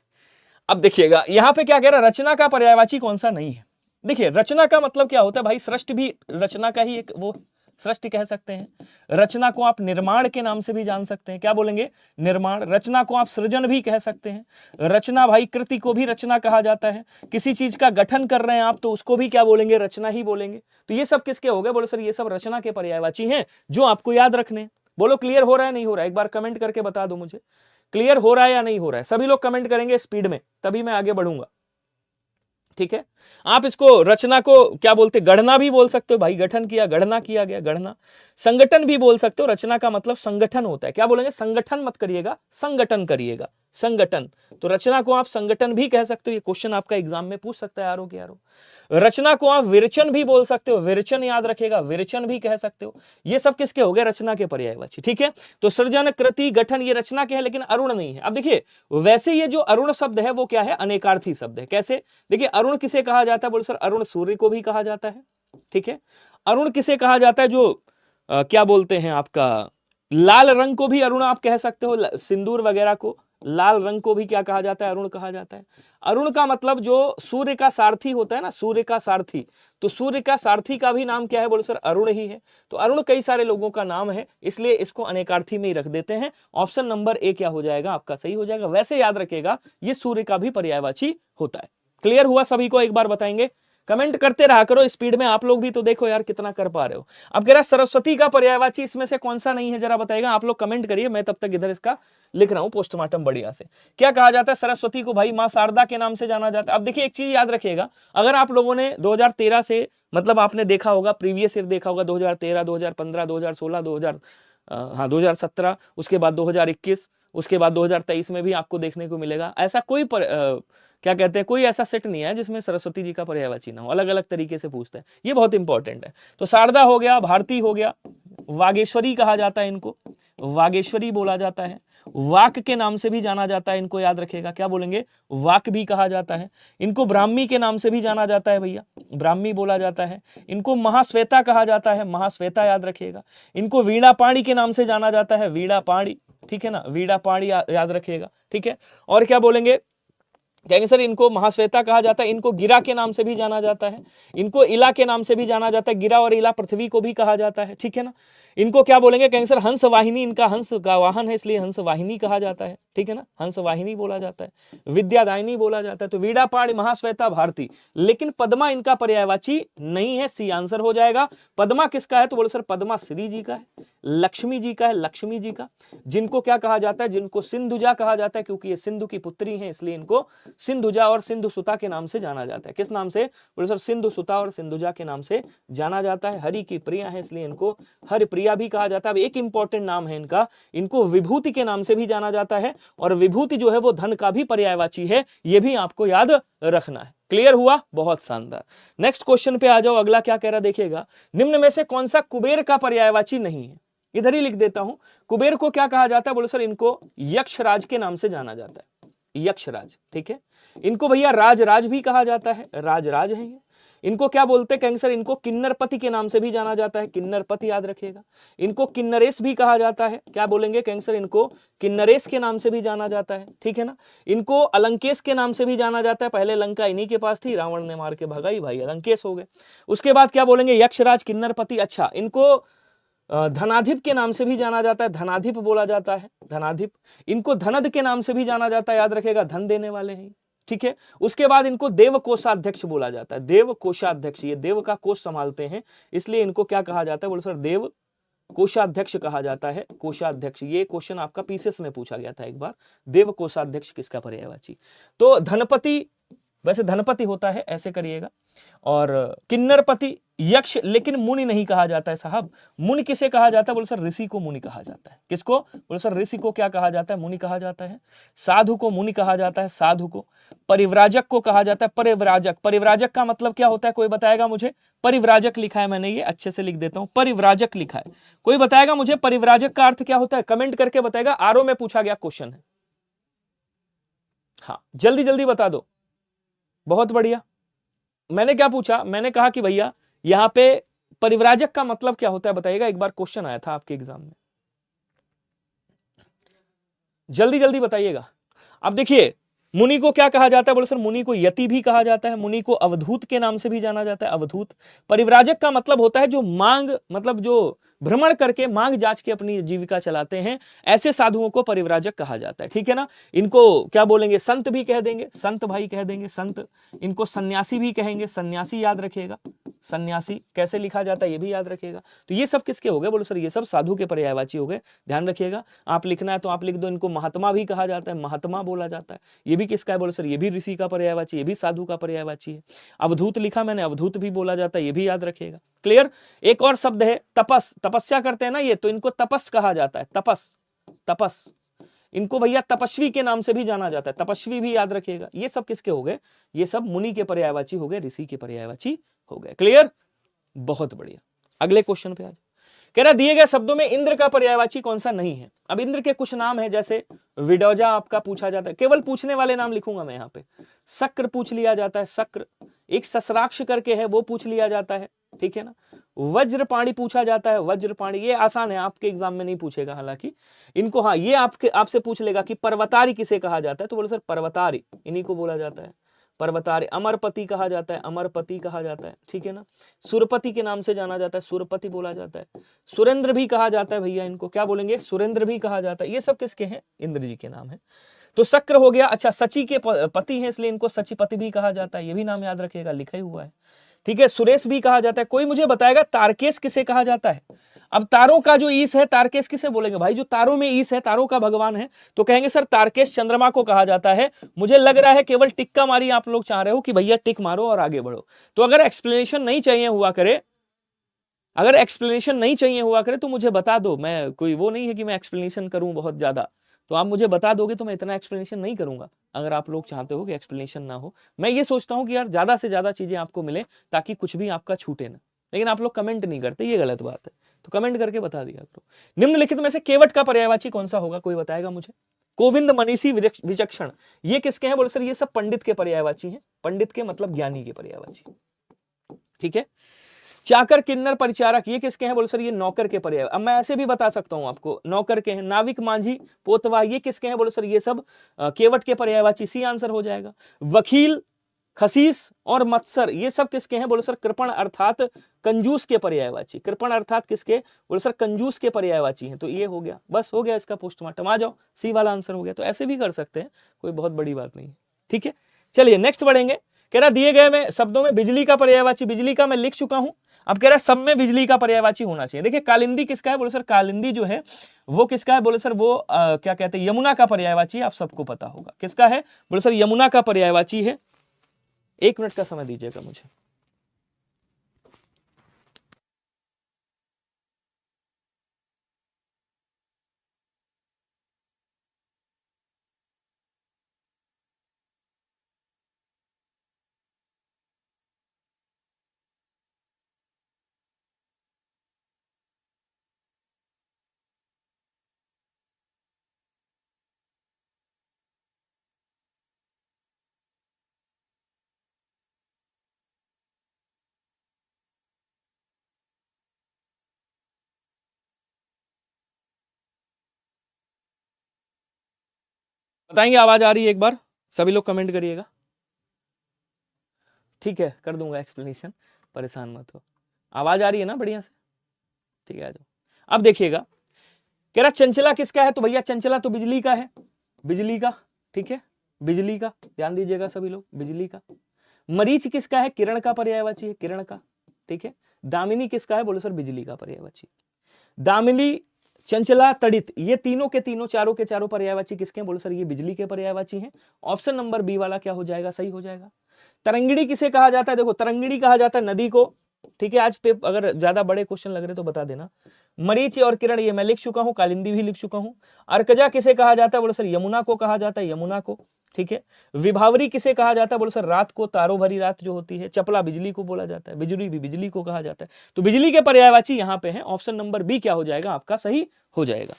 अब देखिएगा यहां पे क्या कह रहा है, रचना का पर्यायवाची कौन सा नहीं है। देखिए रचना का मतलब क्या होता है भाई? सृष्टि भी रचना का ही एक वो सृष्टि कह सकते हैं। रचना को आप निर्माण के नाम से भी जान सकते हैं, क्या बोलेंगे? निर्माण। रचना को आप सृजन भी कह सकते हैं। रचना भाई, कृति को भी रचना कहा जाता है। किसी चीज का गठन कर रहे हैं आप तो उसको भी क्या बोलेंगे? रचना ही बोलेंगे। तो ये सब किसके हो गए? बोलो सर ये सब रचना के पर्यायवाची हैं जो आपको याद रखने। बोलो क्लियर हो रहा है नहीं हो रहा है? एक बार कमेंट करके बता दो मुझे, क्लियर हो रहा है या नहीं हो रहा है? सभी लोग कमेंट करेंगे स्पीड में, तभी मैं आगे बढ़ूंगा, ठीक है। आप इसको रचना को क्या बोलते? गढ़ना भी बोल सकते हो भाई, गठन किया, गढ़ना किया गया, गढ़ना। संगठन भी बोल सकते हो, रचना का मतलब संगठन होता है। क्या बोलेंगे? संगठन मत करिएगा, संगठन करिएगा, संगठन। तो रचना को आप संगठन भी कह सकते हो, ये क्वेश्चन आपका एग्जाम में पूछ सकता है आरो के आरो। रचना को आप विरचन भी बोल सकते हो, विरचन याद रखेगा, विरचन भी कह सकते हो। ये सब किसके हो गए? रचना के पर्यायवाची, ठीक है। तो सृजन, कृति, गठन ये रचना के हैं, लेकिन अरुण नहीं है। अब देखिए वैसे ये जो अरुण शब्द है वो क्या है? अनेकार्थी शब्द है। कैसे? देखिए अरुण किसे कहा जाता है? बोले सर अरुण सूर्य को भी कहा जाता है, ठीक है। अरुण किसे कहा जाता है? जो क्या बोलते हैं आपका लाल रंग को भी अरुण आप कह सकते हो, सिंदूर वगैरह को, लाल रंग को भी क्या कहा जाता है? अरुण कहा जाता है। अरुण का मतलब जो सूर्य का सारथी होता है ना, सूर्य का सारथी, तो सूर्य का सारथी का भी नाम क्या है? बोले सर अरुण ही है। तो अरुण कई सारे लोगों का नाम है, इसलिए इसको अनेकार्थी में ही रख देते हैं। ऑप्शन नंबर ए क्या हो जाएगा आपका? सही हो जाएगा। वैसे याद रखिएगा ये सूर्य का भी पर्यायवाची होता है। क्लियर हुआ सभी को? एक बार बताएंगे, कमेंट करते रहा करो स्पीड में, आप लोग भी तो देखो यार कितना कर पा रहे हो। अब कह रहा सरस्वती का पर्यायवाची इसमें से कौन सा नहीं है, जरा बताएगा। आप लोग कमेंट करिए, मैं तब तक इधर इसका लिख रहा हूं पोस्टमार्टम बढ़िया से। क्या कहा जाता है? सरस्वती को भाई मां शारदा के नाम से जाना जाता है। अब देखिए एक चीज याद रखिएगा, अगर आप लोगों ने 2013 से मतलब आपने देखा होगा, प्रीवियस ईयर देखा होगा, 2013, 2015, 2016, 2017, उसके बाद 2021, उसके बाद 2023 में भी आपको देखने को मिलेगा। ऐसा कोई क्या कहते हैं, कोई ऐसा सेट नहीं है जिसमें सरस्वती जी का पर्यायवाची ना हो, अलग अलग तरीके से पूछते हैं, ये बहुत इंपॉर्टेंट है। तो शारदा हो गया, भारती हो गया, वागेश्वरी कहा जाता है इनको, वागेश्वरी बोला जाता है, वाक के नाम से भी जाना जाता है, इनको याद रखिएगा, क्या बोलेंगे, वाक भी कहा जाता है। इनको ब्राह्मी के नाम से भी जाना जाता है भैया, ब्राह्मी बोला जाता है। इनको महाश्वेता कहा जाता है, महाश्वेता याद रखिएगा। इनको वीणा पाणी के नाम से जाना जाता है, वीणा पाणी, ठीक है ना, वीणा पाणी याद रखिएगा, ठीक है। और क्या बोलेंगे, कहेंगे सर इनको महाश्वेता कहा जाता है, इनको गिरा के नाम से भी जाना जाता है, इनको इला के नाम से भी जाना जाता है, गिरा और इला पृथ्वी को भी कहा जाता है, ठीक है ना। इनको क्या बोलेंगे, कहेंगे सर हंस वाहिनी, इनका हंस का वाहन है इसलिए हंस वाहिनी कहा जाता है, ठीक है ना, हंस वाहिनी बोला जाता है, विद्यादायिनी बोला जाता है। तो वीणा पाणी, महाश्वेता, भारती। लेकिन पद्मा इनका पर्यायवाची नहीं है, सी आंसर हो जाएगा। पद्मा किसका है, तो बोले सर पद्मा श्री जी का है, लक्ष्मी जी का है, लक्ष्मी जी का। जिनको क्या कहा जाता है, जिनको सिंधुजा कहा जाता है, क्योंकि ये सिंधु की पुत्री है इसलिए इनको सिंधुजा और सिंधु सुता के नाम से जाना जाता है। किस नाम से, बोले सर सिंधु सुता और सिंधुजा के नाम से जाना जाता है। हरि की प्रिया है इसलिए इनको हरिप्रिया भी कहा जाता है। अब एक इंपॉर्टेंट नाम है इनका, इनको विभूति के नाम से भी जाना जाता है, और विभूति जो है वो धन का भी पर्यायवाची है, ये भी आपको याद रखना है। क्लियर हुआ, बहुत शानदार। नेक्स्ट क्वेश्चन पे आ जाओ, अगला क्या कह रहा देखिएगा, निम्न में से कौन सा कुबेर का पर्यायवाची नहीं है, इधर ही लिख देता हूं। कुबेर को क्या कहा जाता है, बोले सर इनको यक्षराज के नाम से जाना जाता है, यक्षराज, ठीक है। इनको भैया राज भी कहा जाता है, राज है ये। इनको क्या बोलते हैं, कहेंगे सर इनको किन्नरपति के नाम से भी जाना जाता है, किन्नरपति याद रखिएगा। इनको किन्नरेश भी कहा जाता है, क्या बोलेंगे, कहेंगे सर इनको किन्नरेश के नाम से भी जाना जाता है, ठीक है ना। इनको अलंकेश के नाम से भी जाना जाता है, पहले लंका इन्हीं के पास थी, रावण ने मार के भगाई, भाई अलंकेश हो गए। उसके बाद क्या बोलेंगे, यक्षराज, किन्नरपति। अच्छा, इनको धनाधिप के नाम से भी जाना जाता है, धनाधिप बोला जाता है, धनाधिप। इनको धनद के नाम से भी जाना जाता है, याद रखेगा, धन देने वाले हैं, ठीक है। उसके बाद इनको देव कोषाध्यक्ष बोला जाता है, देव कोषाध्यक्ष, ये देव का कोष संभालते हैं इसलिए इनको क्या कहा जाता है, बोले सर देव कोषाध्यक्ष कहा जाता है, कोषाध्यक्ष। ये क्वेश्चन आपका पीसीएस में पूछा गया था एक बार, देव कोषाध्यक्ष किसका पर्यायवाची। तो धनपति, वैसे धनपति होता है, ऐसे करिएगा। और किन्नरपति, यक्ष, लेकिन मुनि नहीं कहा जाता है साहब। मुनि किसे कहा जाता है, बोले सर ऋषि को मुनि कहा जाता है। किसको, बोले सर ऋषि को क्या कहा जाता है, मुनि कहा जाता है। साधु को मुनि कहा जाता है, साधु को। परिव्राजक को कहा जाता है परिव्राजक। परिव्राजक का मतलब क्या होता है, कोई बताएगा मुझे। परिव्राजक लिखा है मैंने, ये अच्छे से लिख देता हूं, परिव्राजक लिखा है, कोई बताएगा मुझे परिव्राजक का अर्थ क्या होता है, कमेंट करके बताएगा। आरओ में पूछा गया क्वेश्चन है, हाँ जल्दी जल्दी बता दो, बहुत बढ़िया। मैंने क्या पूछा, मैंने कहा कि भैया यहां पे परिव्राजक का मतलब क्या होता है बताइएगा, एक बार क्वेश्चन आया था आपके एग्जाम में, जल्दी जल्दी बताइएगा। अब देखिए मुनि को क्या कहा जाता है, बोले सर मुनि को यति भी कहा जाता है, मुनि को अवधूत के नाम से भी जाना जाता है, अवधूत। परिव्राजक का मतलब होता है जो मांग, मतलब जो भ्रमण करके मांग जांच के अपनी जीविका चलाते हैं, ऐसे साधुओं को परिव्राजक कहा जाता है, ठीक है ना। इनको क्या बोलेंगे, संत भी कह देंगे, संत भाई कह देंगे, संत। इनको सन्यासी भी कहेंगे, सन्यासी याद रखिएगा, सन्यासी कैसे लिखा जाता है ये भी याद रखिएगा। तो ये सब किसके हो गए, बोले सर ये सब साधु के पर्यायवाची हो गए, ध्यान रखिएगा। आप लिखना है तो आप लिख दो, इनको महात्मा भी कहा जाता है, महात्मा बोला जाता है, ये भी किसका है, बोले सर ये भी ऋषि का पर्यायवाची, ये भी साधु का पर्यायवाची है। अवधूत लिखा मैंने, अवधूत भी बोला जाता है, ये भी याद रखिएगा। क्लियर। एक और शब्द है तपस, तपस्या करते हैं ना ये, तो इनको तपस कहा जाता है, तपस, तपस। इनको भैया तपस्वी के नाम से भी जाना जाता है, तपस्वी भी याद रखिएगा। ये सब किसके हो गए, ये सब मुनि के पर्यायवाची हो गए, ऋषि के पर्यायवाची हो गए। क्लियर, बहुत बढ़िया। अगले क्वेश्चन पे आ जाओ। कह रहा दिए गए शब्दों में इंद्र का पर्यायवाची कौन सा नहीं है। अब इंद्र के कुछ नाम है, जैसे विडोजा आपका पूछा जाता है, केवल पूछने वाले नाम लिखूंगा मैं यहाँ पे। शक्र पूछ लिया जाता है, शक्र। एक ससराक्ष करके है, वो पूछ लिया जाता है, ठीक है ना। वज्रपाणी पूछा जाता है, वज्रपाणी, ये आसान है, आपके एग्जाम में नहीं पूछेगा हालांकि। इनको हाँ ये आपसे पूछ लेगा कि पर्वतारी किसे कहा जाता है, तो बोले सर पर्वतारी, इन्हीं को बोला जाता है, पर्वतारी। अमरपति कहा जाता है, अमरपति कहा जाता है, ठीक है ना। सुरपति के नाम से जाना जाता है, सुरपति बोला जाता है। सुरेंद्र भी कहा जाता है भैया, इनको क्या बोलेंगे, सुरेंद्र भी कहा जाता है। ये सब किसके हैं, इंद्र जी के नाम है। तो शक्र हो गया। अच्छा, सची के पति हैं इसलिए इनको सचिपति भी कहा जाता है, ये भी नाम याद रखिएगा, लिखा ही हुआ है, ठीक है। सुरेश भी कहा जाता है। कोई मुझे बताएगा तारकेश किसे कहा जाता है। अब तारों का जो ईश है, तारकेश किसे बोलेंगे भाई, जो तारों में ईश है, तारों का भगवान है, तो कहेंगे सर तारकेश चंद्रमा को कहा जाता है। मुझे लग रहा है केवल टिक्का मारी आप लोग चाह रहे हो कि भैया टिक मारो और आगे बढ़ो। तो अगर एक्सप्लेनेशन नहीं चाहिए हुआ करे, अगर एक्सप्लेनेशन नहीं चाहिए हुआ करे तो मुझे बता दो, मैं कोई वो नहीं है कि मैं एक्सप्लेनेशन करूं बहुत ज्यादा, तो आप मुझे बता दोगे तो मैं इतना एक्सप्लेनेशन नहीं करूंगा। अगर आप लोग चाहते हो कि एक्सप्लेनेशन ना हो, मैं ये सोचता हूं कि यार ज्यादा से ज्यादा चीजें आपको मिले ताकि कुछ भी आपका छूटे ना, लेकिन आप लोग कमेंट नहीं करते, ये गलत बात है। तो कमेंट करके बता दिया करो। निम्नलिखित में से केवट का पर्यायवाची कौन सा होगा, कोई बताएगा मुझे? गोविंद, मनीषी, विचक्षण, ये किसके हैं? बोले सर ये सब पंडित के पर्यायवाची हैं। पंडित के मतलब ज्ञानी के पर्यायवाची, ठीक है। चाकर, किन्नर, परिचारक, ये किसके हैं? बोले सर ये नौकर के पर्याय। अब मैं ऐसे भी बता सकता हूं आपको, नौकर के हैं। नाविक, मांझी, पोतवा, ये किसके हैं? बोले सर ये सब केवट के पर्यायवाची, सी आंसर हो जाएगा। वकील, खसीस और मत्सर, ये सब किसके हैं? बोले सर कृपण अर्थात कंजूस के पर्यायवाची। कृपण अर्थात किसके? बोले सर कंजूस के पर्यायवाची हैं। तो ये हो गया, बस हो गया इसका पोस्टमार्टम, आ जाओ, सी वाला आंसर हो गया। तो ऐसे भी कर सकते हैं, कोई बहुत बड़ी बात नहीं है, ठीक है। चलिए नेक्स्ट बढ़ेंगे। कह रहा दिए गए में शब्दों में बिजली का पर्यायवाची, बिजली का मैं लिख चुका हूं। अब कह रहा है सब में बिजली का पर्यायवाची होना चाहिए। देखिए कालिंदी किसका है? बोले सर कालिंदी जो है वो किसका है? बोले सर वो क्या कहते हैं, यमुना का पर्यायवाची, आप सबको पता होगा किसका है। बोले सर यमुना का पर्यायवाची है। 1 मिनट का समय दीजिएगा मुझे। बताएंगे, आवाज आ रही है? एक बार सभी लोग कमेंट करिएगा, ठीक है, कर दूंगा एक्सप्लेनेशन, परेशान मत हो। आवाज आ रही है ना बढ़िया से? ठीक है, आ जाओ। अब देखिएगा, कह रहा चंचला किसका है? तो भैया चंचला तो बिजली का है, बिजली का, ठीक है, बिजली का, ध्यान दीजिएगा सभी लोग, बिजली का। मरीच किसका है? किरण का पर्यायवाची है, किरण का, ठीक है। दामिनी किसका है? बोलो सर बिजली का पर्यायवाची। दामिनी, चंचला, तड़ित, ये तीनों के तीनों, चारों के चारों पर्यायवाची किसके हैं? बोलो सर ये बिजली के पर्यायवाची हैं। ऑप्शन नंबर बी वाला क्या हो जाएगा? सही हो जाएगा। तरंगिणी किसे कहा जाता है? देखो तरंगिणी कहा जाता है नदी को, ठीक है। आज पे अगर ज्यादा बड़े क्वेश्चन लग रहे तो बता देना। मरीच और किरण ये मैं लिख चुका हूं, कालिंदी भी लिख चुका हूं। अर्कजा किसे कहा जाता है? बोलो सर यमुना को कहा जाता है, यमुना को, ठीक है। विभावरी किसे कहा जाता है? बोलो सर रात को, तारों भरी रात जो होती है। चपला बिजली को बोला जाता है, बिजली भी बिजली को कहा जाता है। तो बिजली के पर्यायवाची यहां पे है। ऑप्शन नंबर बी क्या हो जाएगा आपका? सही हो जाएगा।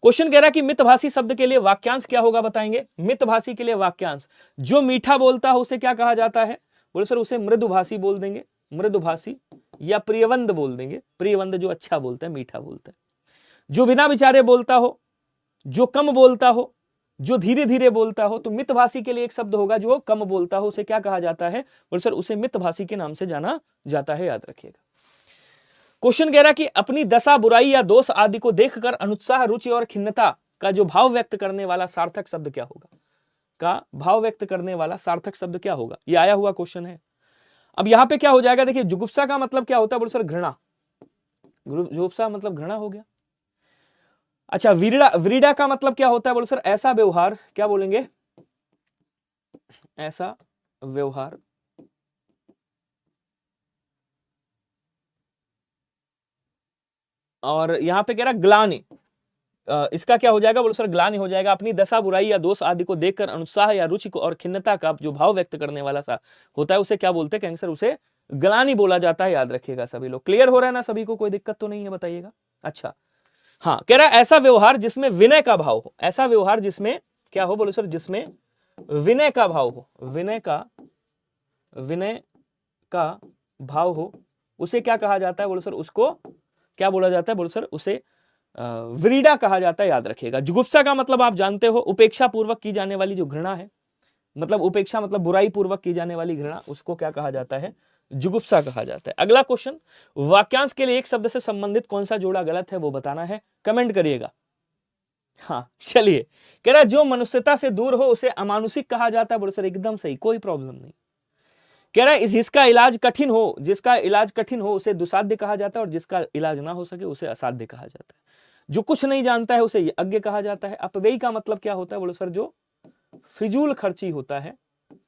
क्वेश्चन कह रहा है कि मितभाषी शब्द के लिए वाक्यांश क्या होगा, बताएंगे। मितभाषी के लिए वाक्यांश, जो मीठा बोलता है उसे क्या कहा जाता है? बोले सर उसे मृदुभाषी बोल देंगे, मृदुभाषी, या प्रियवंद बोल देंगे। प्रियवंद जो अच्छा बोलता है, मीठा बोलता है। जो बिना विचारे बोलता हो, जो कम बोलता हो, जो धीरे धीरे बोलता हो। तो मितभाषी के लिए एक शब्द होगा जो कम बोलता हो, उसे क्या कहा जाता है? बोले सर उसे मितभाषी के नाम से जाना जाता है, याद रखिएगा। क्वेश्चन कह रहा है कि अपनी दशा, बुराई या दोष आदि को देखकर अनुत्साह, रुचि और खिन्नता का जो भाव व्यक्त करने वाला सार्थक शब्द क्या होगा? का भाव व्यक्त करने वाला सार्थक शब्द क्या होगा? ये आया हुआ क्वेश्चन है। अब यहां पे क्या हो जाएगा? देखिए जुगुप्सा का मतलब क्या होता है? बोले सर घृणा, जुगुप्सा मतलब घृणा हो गया। अच्छा, वीरड़ा, वीरड़ा का मतलब क्या होता है? बोले सर ऐसा व्यवहार, क्या बोलेंगे? ऐसा व्यवहार। और यहां पे कह रहा ग्लानि, इसका क्या हो जाएगा? बोलो सर ग्लानि हो जाएगा। अपनी दशा, बुराई या दोष आदि को देखकर अनुत्साह या रुचि को और खिन्नता का जो भाव व्यक्त करने वाला सा होता है उसे क्या बोलते हैं? कैंसर, उसे ग्लानि बोला जाता है, याद रखिएगा सभी लोग। क्लियर हो रहा है ना सभी को? कोई दिक्कत तो नहीं है, बताइएगा। अच्छा, हाँ, कह रहा है ऐसा व्यवहार जिसमें विनय का भाव हो। ऐसा व्यवहार जिसमें क्या हो? बोलो सर जिसमें विनय का भाव हो, विनय का भाव हो, उसे क्या कहा जाता है? बोलो सर उसको क्या बोला जाता है? बोलो सर उसे व्रीडा कहा जाता है, याद रखिएगा। जुगुप्सा का मतलब आप जानते हो, उपेक्षा पूर्वक की जाने वाली जो घृणा है, मतलब उपेक्षा मतलब बुराई पूर्वक की जाने वाली घृणा, उसको क्या कहा जाता है? जुगुप्सा कहा जाता है। अगला क्वेश्चन, वाक्यांश के लिए एक शब्द से संबंधित कौन सा जोड़ा गलत है वो बताना है, कमेंट करिएगा। हाँ चलिए, कह रहा है जो मनुष्यता से दूर हो उसे अमानुषिक कहा जाता है। बोलो सर एकदम सही, कोई प्रॉब्लम नहीं। कह रहा है जिसका इलाज कठिन हो, जिसका इलाज कठिन हो उसे दुसाध्य कहा जाता है, और जिसका इलाज ना हो सके उसे असाध्य कहा जाता है। जो कुछ नहीं जानता है उसे अज्ञ कहा जाता है। अपव्ययी का मतलब क्या होता है? बोलो सर जो फिजूल खर्ची होता है,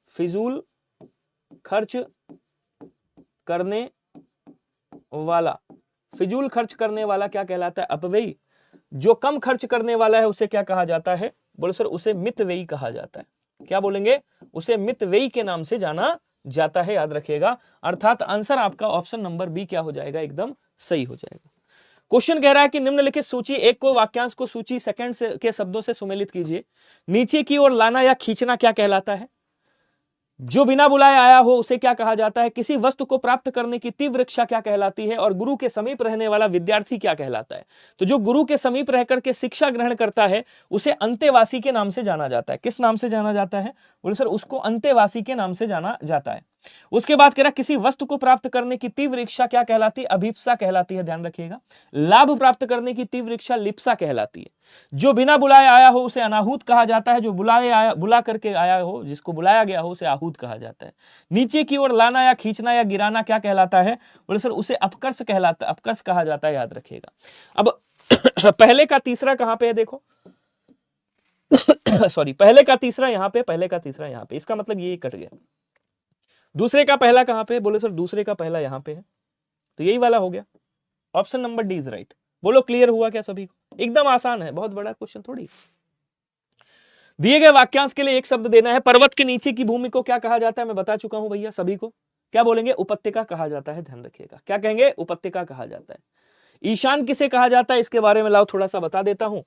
फिजूल खर्च करने वाला, फिजूल खर्च करने वाला क्या कहलाता है? अपव्ययी। जो कम खर्च करने वाला है उसे क्या कहा जाता है? बोले सर उसे मितव्ययी कहा जाता है। क्या बोलेंगे? उसे मितव्ययी के नाम से जाना जाता है, याद रखिएगा। अर्थात आंसर आपका ऑप्शन नंबर बी क्या हो जाएगा? एकदम सही हो जाएगा। क्वेश्चन कह रहा है कि निम्नलिखित सूची एक को वाक्यांश को सूची सेकंड से के शब्दों से सुमेलित कीजिए। नीचे की ओर लाना या खींचना क्या कहलाता है? जो बिना बुलाए आया हो उसे क्या कहा जाता है? किसी वस्तु को प्राप्त करने की तीव्र इच्छा क्या कहलाती है? और गुरु के समीप रहने वाला विद्यार्थी क्या कहलाता है? तो जो गुरु के समीप रहकर के शिक्षा ग्रहण करता है उसे अंतेवासी के नाम से जाना जाता है। किस नाम से जाना जाता है? बोले सर उसको अंतेवासी के नाम से जाना जाता है। उसके बाद कह रहा किसी वस्तु को प्राप्त करने की तीव्र इच्छा क्या कहलाती है? अभीप्सा कहलाती है, ध्यान रखिएगा। लाभ प्राप्त करने की तीव्र इच्छा लिप्सा कहलाती है। जो बिना बुलाए आया हो उसे अनाहूत कहा जाता है। जो बुला करके आया हो, जिसको बुलाया गया हो, उसे आहूत कहा जाता है। नीचे की ओर लाना या खींचना या गिराना क्या कहलाता है? बोले सर उसे अपकर्ष कहलाता, अपकर्ष कहा जाता है, याद रखिएगा। अब पहले का तीसरा कहां पे है? देखो सॉरी, पहले का तीसरा यहां पे, पहले का तीसरा यहां पे, इसका मतलब ये कट गया। दूसरे का पहला कहां पे? बोले सर दूसरे का पहला यहां पे है, तो यही वाला हो गया। Option number D is right. बोलो क्लियर हुआ क्या सभी को? एकदम आसान है, बहुत बड़ा क्वेश्चन थोड़ी। दिए गए वाक्यांश के लिए एक शब्द देना है। पर्वत के नीचे की भूमि को क्या कहा जाता है? मैं बता चुका हूं भैया सभी को। क्या बोलेंगे? उपत्यका कहा जाता है, ध्यान रखिएगा। क्या कहेंगे? उपत्यका कहा जाता है। ईशान किसे कहा जाता है? इसके बारे में लाओ थोड़ा सा बता देता हूं।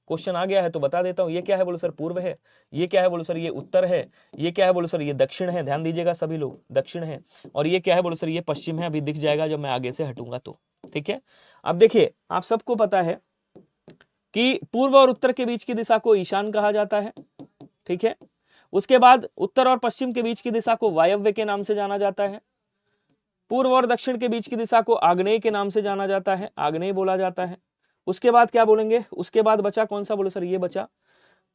क्वेश्चन आ गया है तो बता देता हूं। ये क्या है? बोलो सर पूर्व है। ये क्या है? बोलो सर ये उत्तर है। ये क्या है? बोलो सर ये दक्षिण है। ध्यान दीजिएगा सभी लोग, दक्षिण है। और ये क्या है? बोलो सर ये पश्चिम है। अभी दिख जाएगा जब मैं आगे से हटूंगा तो, ठीक है। अब देखिए, आप सबको पता है कि पूर्व और उत्तर के बीच की दिशा को ईशान कहा जाता है, ठीक है। उसके बाद उत्तर और पश्चिम के बीच की दिशा को वायव्य के नाम से जाना जाता है। पूर्व और दक्षिण के बीच की दिशा को आग्नेय के नाम से जाना जाता है, आग्नेय बोला जाता है। उसके बाद क्या बोलेंगे? उसके बाद बचा कौन सा? बोलो सर ये बचा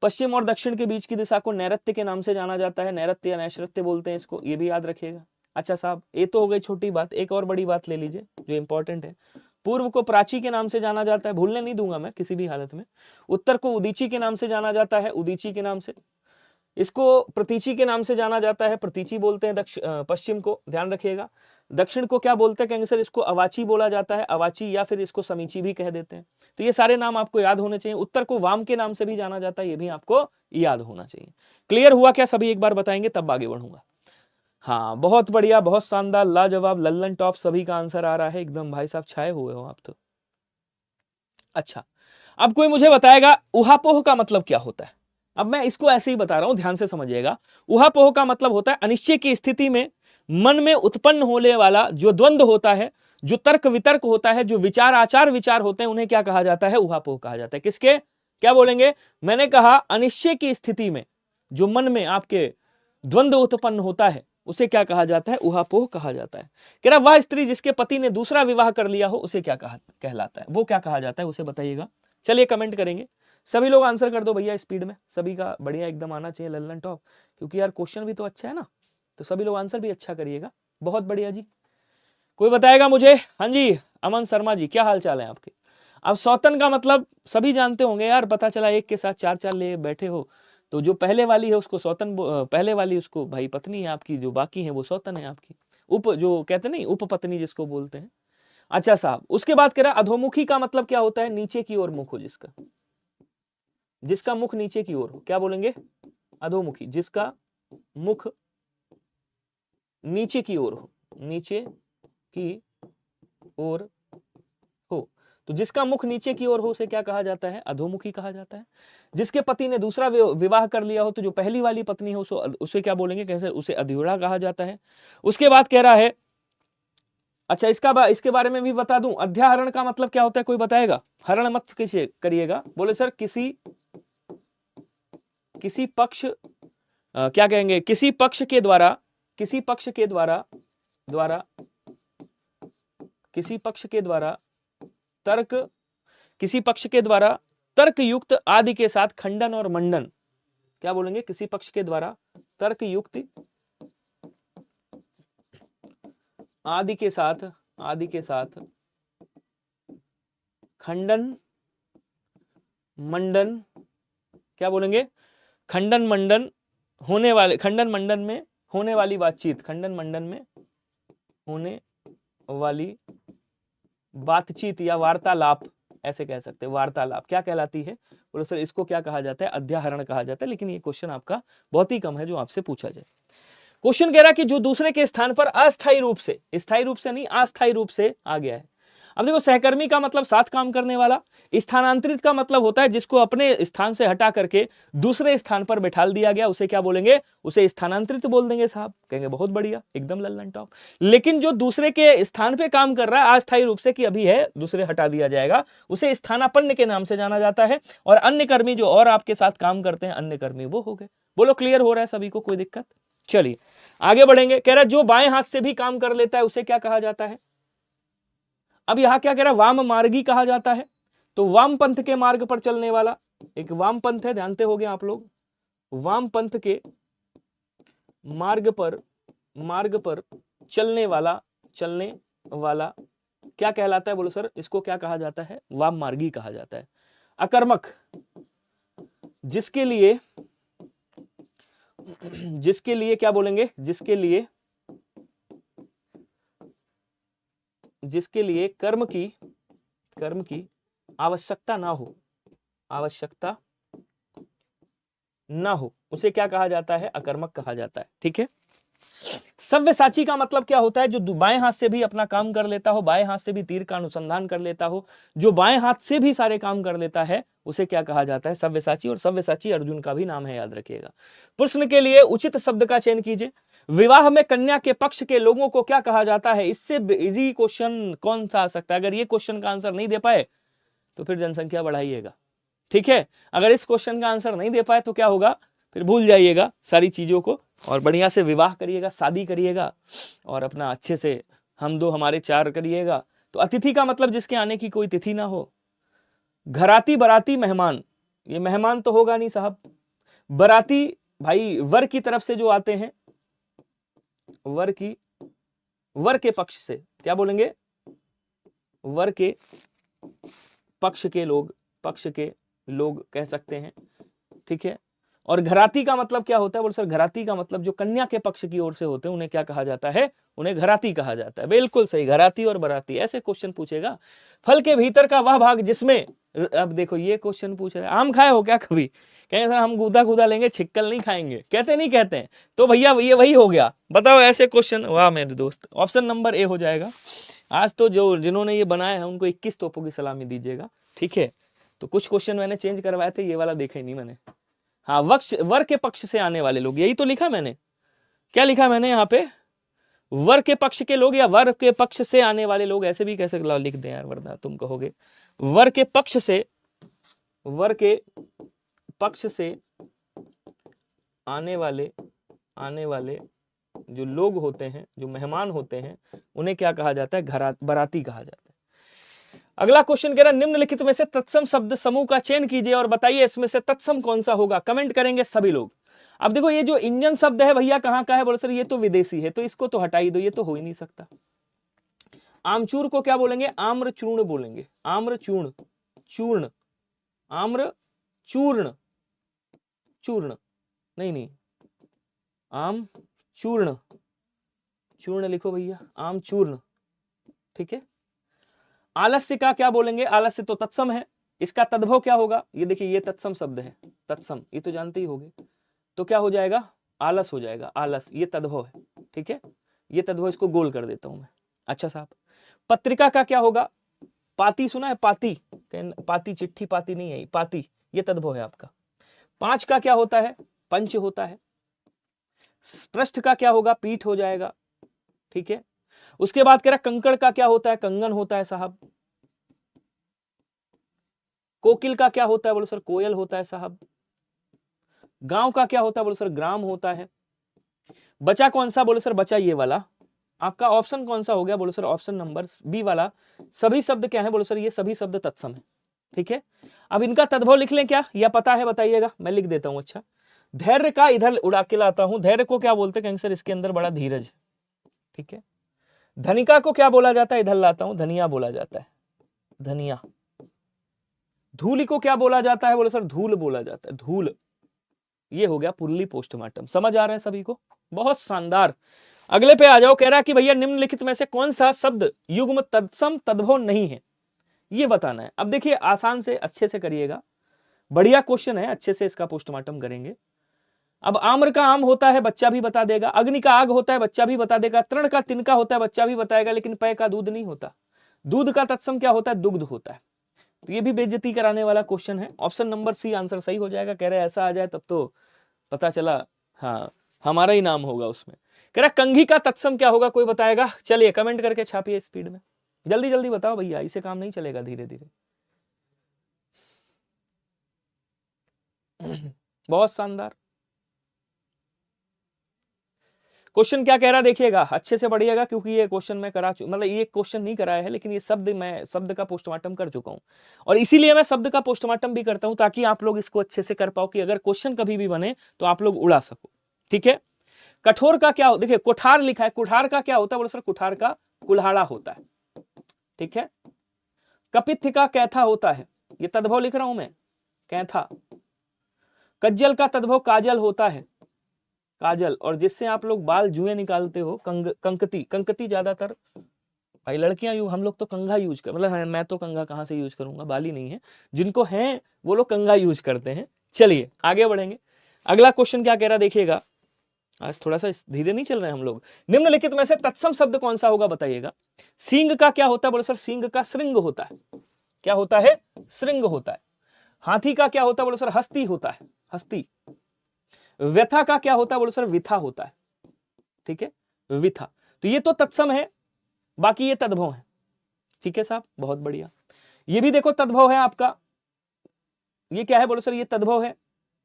पश्चिम और दक्षिण के बीच की दिशा को नैऋत्य के नाम से जाना जाता है, नैऋत्य या नैश्रत्य बोलते हैं इसको, ये भी याद रखिएगा। अच्छा साहब, ये तो हो गई छोटी बात, एक और बड़ी बात ले लीजिए जो इंपॉर्टेंट है। पूर्व को प्राची के नाम से जाना जाता है, भूलने नहीं दूंगा मैं किसी भी हालत में। उत्तर को उदीची के नाम से जाना जाता है, उदीची के नाम से। इसको प्रतीची के नाम से जाना जाता है, प्रतीची बोलते हैं पश्चिम को, ध्यान रखिएगा। दक्षिण को क्या बोलते हैं? कहेंगे सर इसको अवाची बोला जाता है, अवाची, या फिर इसको समीची भी कह देते हैं। तो ये सारे नाम आपको याद होने चाहिए। उत्तर को वाम के नाम से भी जाना जाता है, ये भी आपको याद होना चाहिए। क्लियर हुआ क्या सभी? एक बार बताएंगे तब आगे बढ़ूंगा। हाँ बहुत बढ़िया, बहुत शानदार, लाजवाब, लल्लन टॉप, सभी का आंसर आ रहा है एकदम। भाई साहब छाए हुए हो आप तो। अच्छा, अब कोई मुझे बताएगा उहापोह का मतलब क्या होता है? अब मैं इसको ऐसे ही बता रहा हूं, ध्यान से समझिएगा। उहापोह का मतलब होता है अनिश्चय की स्थिति में मन में उत्पन्न होने वाला जो द्वंद्व होता है, जो तर्क वितर्क होता है, जो विचार आचार विचार होते हैं, उन्हें क्या कहा जाता है? उहापोह कहा जाता है। किसके? क्या बोलेंगे? मैंने कहा अनिश्चय की स्थिति में जो मन में आपके द्वंद्व उत्पन्न होता है उसे क्या कहा जाता है? उहापोह कहा जाता है। कह रहा वह स्त्री जिसके पति ने दूसरा विवाह कर लिया हो उसे क्या कहलाता है? वो क्या कहा जाता है? उसे बताइएगा। चलिए कमेंट करेंगे, सभी लोग आंसर कर दो भैया स्पीड में, सभी का बढ़िया एकदम आना चाहिए लल्लन टॉप, क्योंकि यार क्वेश्चन भी तो अच्छा है ना, तो सभी लोग आंसर भी अच्छा करिएगा। बहुत बढ़िया जी। कोई बताएगा मुझे? हाँ जी अमन शर्मा जी, क्या हाल चाल है आपके? अब सौतन का मतलब सभी जानते होंगे यार, पता चला एक के साथ चार चार ले बैठे हो, तो जो पहले वाली है उसको सौतन, पहले वाली उसको भाई पत्नी है आपकी, जो बाकी है वो सौतन है आपकी, उप जो कहते नहीं उप पत्नी जिसको बोलते हैं। अच्छा साहब, उसके बाद कह रहा अधोमुखी का मतलब क्या होता है? नीचे की ओर मुख हो जिसका, जिसका मुख नीचे की ओर हो, क्या बोलेंगे? अधोमुखी, जिसका मुख नीचे की ओर हो, नीचे की ओर हो, तो जिसका मुख नीचे की ओर हो उसे क्या कहा जाता है? अधोमुखी कहा जाता है। जिसके पति ने दूसरा विवाह कर लिया हो, तो जो पहली वाली पत्नी हो उसे क्या बोलेंगे? कैसे? उसे अधूरा कहा जाता है। उसके बाद कह रहा है, अच्छा इसके बारे में भी बता दूं, अध्याहरण का मतलब क्या होता है? कोई बताएगा? हरण मत किसे करिएगा, बोले सर किसी पक्ष क्या कहेंगे? किसी पक्ष के द्वारा, किसी पक्ष के द्वारा किसी पक्ष के द्वारा तर्क, किसी पक्ष के द्वारा तर्क युक्त आदि के साथ खंडन और मंडन, क्या बोलेंगे? किसी पक्ष के द्वारा तर्क युक्त आदि के साथ खंडन मंडन, क्या बोलेंगे? खंडन मंडन होने वाले, खंडन मंडन में होने वाली बातचीत, खंडन मंडन में होने वाली बातचीत या वार्तालाप, ऐसे कह सकते हैं। वार्तालाप क्या कहलाती है? बोलो सर इसको क्या कहा जाता है? अध्याहरण कहा जाता है। लेकिन ये क्वेश्चन आपका बहुत ही कम है जो आपसे पूछा जाए। क्वेश्चन कह रहा है कि जो दूसरे के स्थान पर अस्थायी रूप से, स्थायी रूप से नहीं अस्थायी रूप से आ गया है। अब देखो सहकर्मी का मतलब साथ काम करने वाला, स्थानांतरित का मतलब होता है जिसको अपने स्थान से हटा करके दूसरे स्थान पर बैठा दिया गया, उसे क्या बोलेंगे? उसे स्थानांतरित बोल देंगे साहब। कहेंगे बहुत बढ़िया, एकदम लल्लन टॉप। लेकिन जो दूसरे के स्थान पे काम कर रहा है अस्थायी रूप से, कि अभी है दूसरे हटा दिया जाएगा, उसे स्थानापन्न के नाम से जाना जाता है। और अन्य कर्मी जो और आपके साथ काम करते हैं अन्य कर्मी वो हो गए। बोलो क्लियर हो रहा है सभी को? कोई दिक्कत? चलिए आगे बढ़ेंगे। कह रहा है जो बाएं हाथ से भी काम कर लेता है उसे क्या कहा जाता है? अब यहां क्या कह रहा है? वाम मार्गी कहा जाता है। तो वाम पंथ के मार्ग पर चलने वाला, एक वाम पंथ है, ध्यानते होंगे आप लोग, वाम पंथ के मार्ग पर चलने वाला क्या कहलाता है? बोलो सर इसको क्या कहा जाता है? वाम मार्गी कहा जाता है। अकर्मक, जिसके लिए क्या बोलेंगे? जिसके लिए कर्म की आवश्यकता ना हो उसे क्या कहा जाता है? अकर्मक कहा जाता है। ठीक है। सव्यसाची का मतलब क्या होता है? जो बाएं हाथ से भी अपना काम कर लेता हो, बाएं हाथ से भी तीर का अनुसंधान कर लेता हो, जो बाएं हाथ से भी सारे काम कर लेता है, उसे क्या कहा जाता है? सव्यसाची। और सव्यसाची अर्जुन का भी नाम है, याद रखिएगा। प्रश्न के लिए उचित शब्द का चयन कीजिए। विवाह में कन्या के पक्ष के लोगों को क्या कहा जाता है? इससे इजी क्वेश्चन कौन सा आ सकता है? अगर ये क्वेश्चन का आंसर नहीं दे पाए तो फिर जनसंख्या बढ़ाइएगा। ठीक है। अगर इस क्वेश्चन का आंसर नहीं दे पाए तो क्या होगा? फिर भूल जाइएगा सारी चीजों को और बढ़िया से विवाह करिएगा, शादी करिएगा और अपना अच्छे से हम दो हमारे चार करिएगा। तो अतिथि का मतलब जिसके आने की कोई तिथि ना हो। घराती, बराती, मेहमान, ये मेहमान तो होगा नहीं साहब। बराती भाई वर की तरफ से जो आते हैं, वर के पक्ष से क्या बोलेंगे? वर के पक्ष के लोग कह सकते हैं। ठीक है। और घराती का मतलब क्या होता है? बोल सर घराती का मतलब जो कन्या के पक्ष की ओर से होते हैं उन्हें क्या कहा जाता है? उन्हें घराती कहा जाता है। बिल्कुल सही, घराती और बराती। ऐसे क्वेश्चन पूछेगा। फल के भीतर का वह भाग जिसमें, अब देखो ये क्वेश्चन पूछ रहे हैं, आम खाए हो क्या कभी? कहेंगे सर हम गूदा लेंगे, छिक्कल नहीं खाएंगे। कहते नहीं कहते हैं? तो भैया ये वही हो गया। बताओ ऐसे क्वेश्चन। वाह मेरे दोस्त, ऑप्शन नंबर ए हो जाएगा। आज तो जिन्होंने ये बनाया है उनको 21 तोपों की सलामी दीजिएगा। ठीक है। तो कुछ क्वेश्चन मैंने चेंज करवाए थे, ये वाला देखा ही नहीं मैंने। हाँ, वर के पक्ष से आने वाले लोग, यही तो लिखा मैंने। क्या लिखा मैंने यहाँ पे? वर के पक्ष के लोग या वर के पक्ष से आने वाले लोग, ऐसे भी कैसे लिख दें यार, वरना तुम कहोगे। वर के पक्ष से आने वाले जो लोग होते हैं, जो मेहमान होते हैं, उन्हें क्या कहा जाता है? बराती कहा जाता है। अगला क्वेश्चन कह रहा है निम्नलिखित में से तत्सम शब्द समूह का चयन कीजिए और बताइए इसमें से तत्सम कौन सा होगा। कमेंट करेंगे सभी लोग। अब देखो ये जो इंजन शब्द है भैया कहां का है? बोले सर ये तो विदेशी है, तो इसको तो हटा ही दो, ये तो हो ही नहीं सकता। आमचूर को क्या बोलेंगे? आम्रचूर्ण बोलेंगे। आम्रचूर्ण, चूर्ण, आम्रचूर्ण, चूर्ण नहीं, आम चूर्ण, चूर्ण लिखो भैया, आम चूर्ण। ठीक है। आलस्य का क्या बोलेंगे? आलस्य तो तत्सम है, इसका तद्भव क्या होगा? ये देखिए ये तत्सम शब्द है, तत्सम, ये तो जानते ही होंगे। तो क्या हो जाएगा? आलस हो जाएगा। आलस ये तद्भव है। ठीक है। ये तद्भव, इसको गोल कर देता हूं मैं। अच्छा साहब, पत्रिका का क्या होगा? पाती सुना है? पाती, पाती चिट्ठी, पाती नहीं है, पाती, ये तद्भव है आपका। 5 का क्या होता है? पंच होता है। पृष्ठ का क्या होगा? पीठ हो जाएगा। ठीक है। उसके बाद कह रहा कंकड़ का क्या होता है? कंगन होता है साहब। कोकिल का क्या होता है? बोलो सर कोयल होता है साहब। गांव का क्या होता है? बोलो सर ग्राम होता है। बचा कौन सा? बोलो सर बचा ये वाला। आपका ऑप्शन कौन सा हो गया? बोलो सर ऑप्शन नंबर बी वाला। सभी शब्द क्या है? बोलो सर ये सभी शब्द तत्सम है। ठीक है। अब इनका तद्भव लिख लें क्या, या पता है बताइएगा? मैं लिख देता हूं। अच्छा, धैर्य का इधर उड़ा के लाता हूं। धैर्य को क्या बोलते हैं? कहेंगे सर इसके अंदर बड़ा धीरज। ठीक है। धनिका को क्या बोला जाता है? इधर लाता हूं, धनिया बोला जाता है, धनिया। धूली को क्या बोला जाता है? बोले सर धूल बोला जाता है, धूल। ये हो गया पुरली पोस्टमार्टम। समझ आ रहा है सभी को? बहुत शानदार। अगले पे आ जाओ। कह रहा है कि भैया निम्नलिखित में से कौन सा शब्द युग्म तत्सम तद्भव नहीं है? ये बताना है। अब देखिए आसान से अच्छे से करिएगा, बढ़िया क्वेश्चन है, अच्छे से इसका पोस्टमार्टम करेंगे। अब आम्र का आम होता है बच्चा भी बता देगा, अग्नि का आग होता है बच्चा भी बता देगा, तृण का तिनका होता है बच्चा भी बताएगा, लेकिन पय का दूध नहीं होता। दूध का तत्सम क्या होता है? दुग्ध होता है। तो ये भी बेइज्जती कराने वाला क्वेश्चन है। ऑप्शन नंबर सी आंसर सही हो जाएगा। कह रहे ऐसा आ जाए तब तो पता चला हाँ हमारा ही नाम होगा उसमें। कह रहा कंघी का तत्सम क्या होगा, कोई बताएगा? चलिए कमेंट करके छापिए स्पीड में, जल्दी जल्दी बताओ भैया, इसे काम नहीं चलेगा, धीरे धीरे। बहुत शानदार क्वेश्चन। क्या कह रहा देखिएगा, अच्छे से पढ़िएगा, क्योंकि ये क्वेश्चन मैं मतलब ये क्वेश्चन नहीं कराया है, लेकिन ये शब्द का पोस्टमार्टम कर चुका हूं, और इसीलिए मैं शब्द का पोस्टमार्टम भी करता हूं, ताकि आप लोग इसको अच्छे से कर पाओ कि अगर क्वेश्चन कभी भी बने तो आप लोग उड़ा सको। ठीक है। कठोर का क्या, देखिए कुठार लिखा है, कुठार का क्या होता है बोले सर? कुठार का कुल्हाड़ा होता है। ठीक है। कपित्थ का कैथा होता है, ये तद्भव लिख रहा हूं मैं, कैथा। कज्जल का तद्भव काजल होता है, काजल। और जिससे आप लोग बाल जुए निकालते हो, कंकती। कंकती ज्यादातर भाई लड़कियां हम लोग तो कंघा यूज कर, मतलब मैं तो कंघा कहां से यूज करूंगा, बाल ही नहीं है, जिनको है वो लोग कंघा यूज करते हैं। चलिए आगे बढ़ेंगे। अगला क्वेश्चन क्या कह रहा देखिएगा, आज थोड़ा सा धीरे नहीं चल रहे हैं हम लोग। निम्नलिखित में से तत्सम शब्द कौन सा होगा बताइएगा। सींग का क्या होता है बोले सर? सींग का श्रृंग होता है। क्या होता है? श्रृंग होता है। हाथी का क्या होता है बोले सर? हस्ती होता है, हस्ती। व्यथा का क्या होता है बोले सर? विथा होता है। ठीक है, विथा। तो ये तो तत्सम है, बाकी ये तद्भव है। ठीक है साहब, बहुत बढ़िया। ये भी देखो तद्भव है आपका। ये क्या है बोले सर? ये तद्भव है।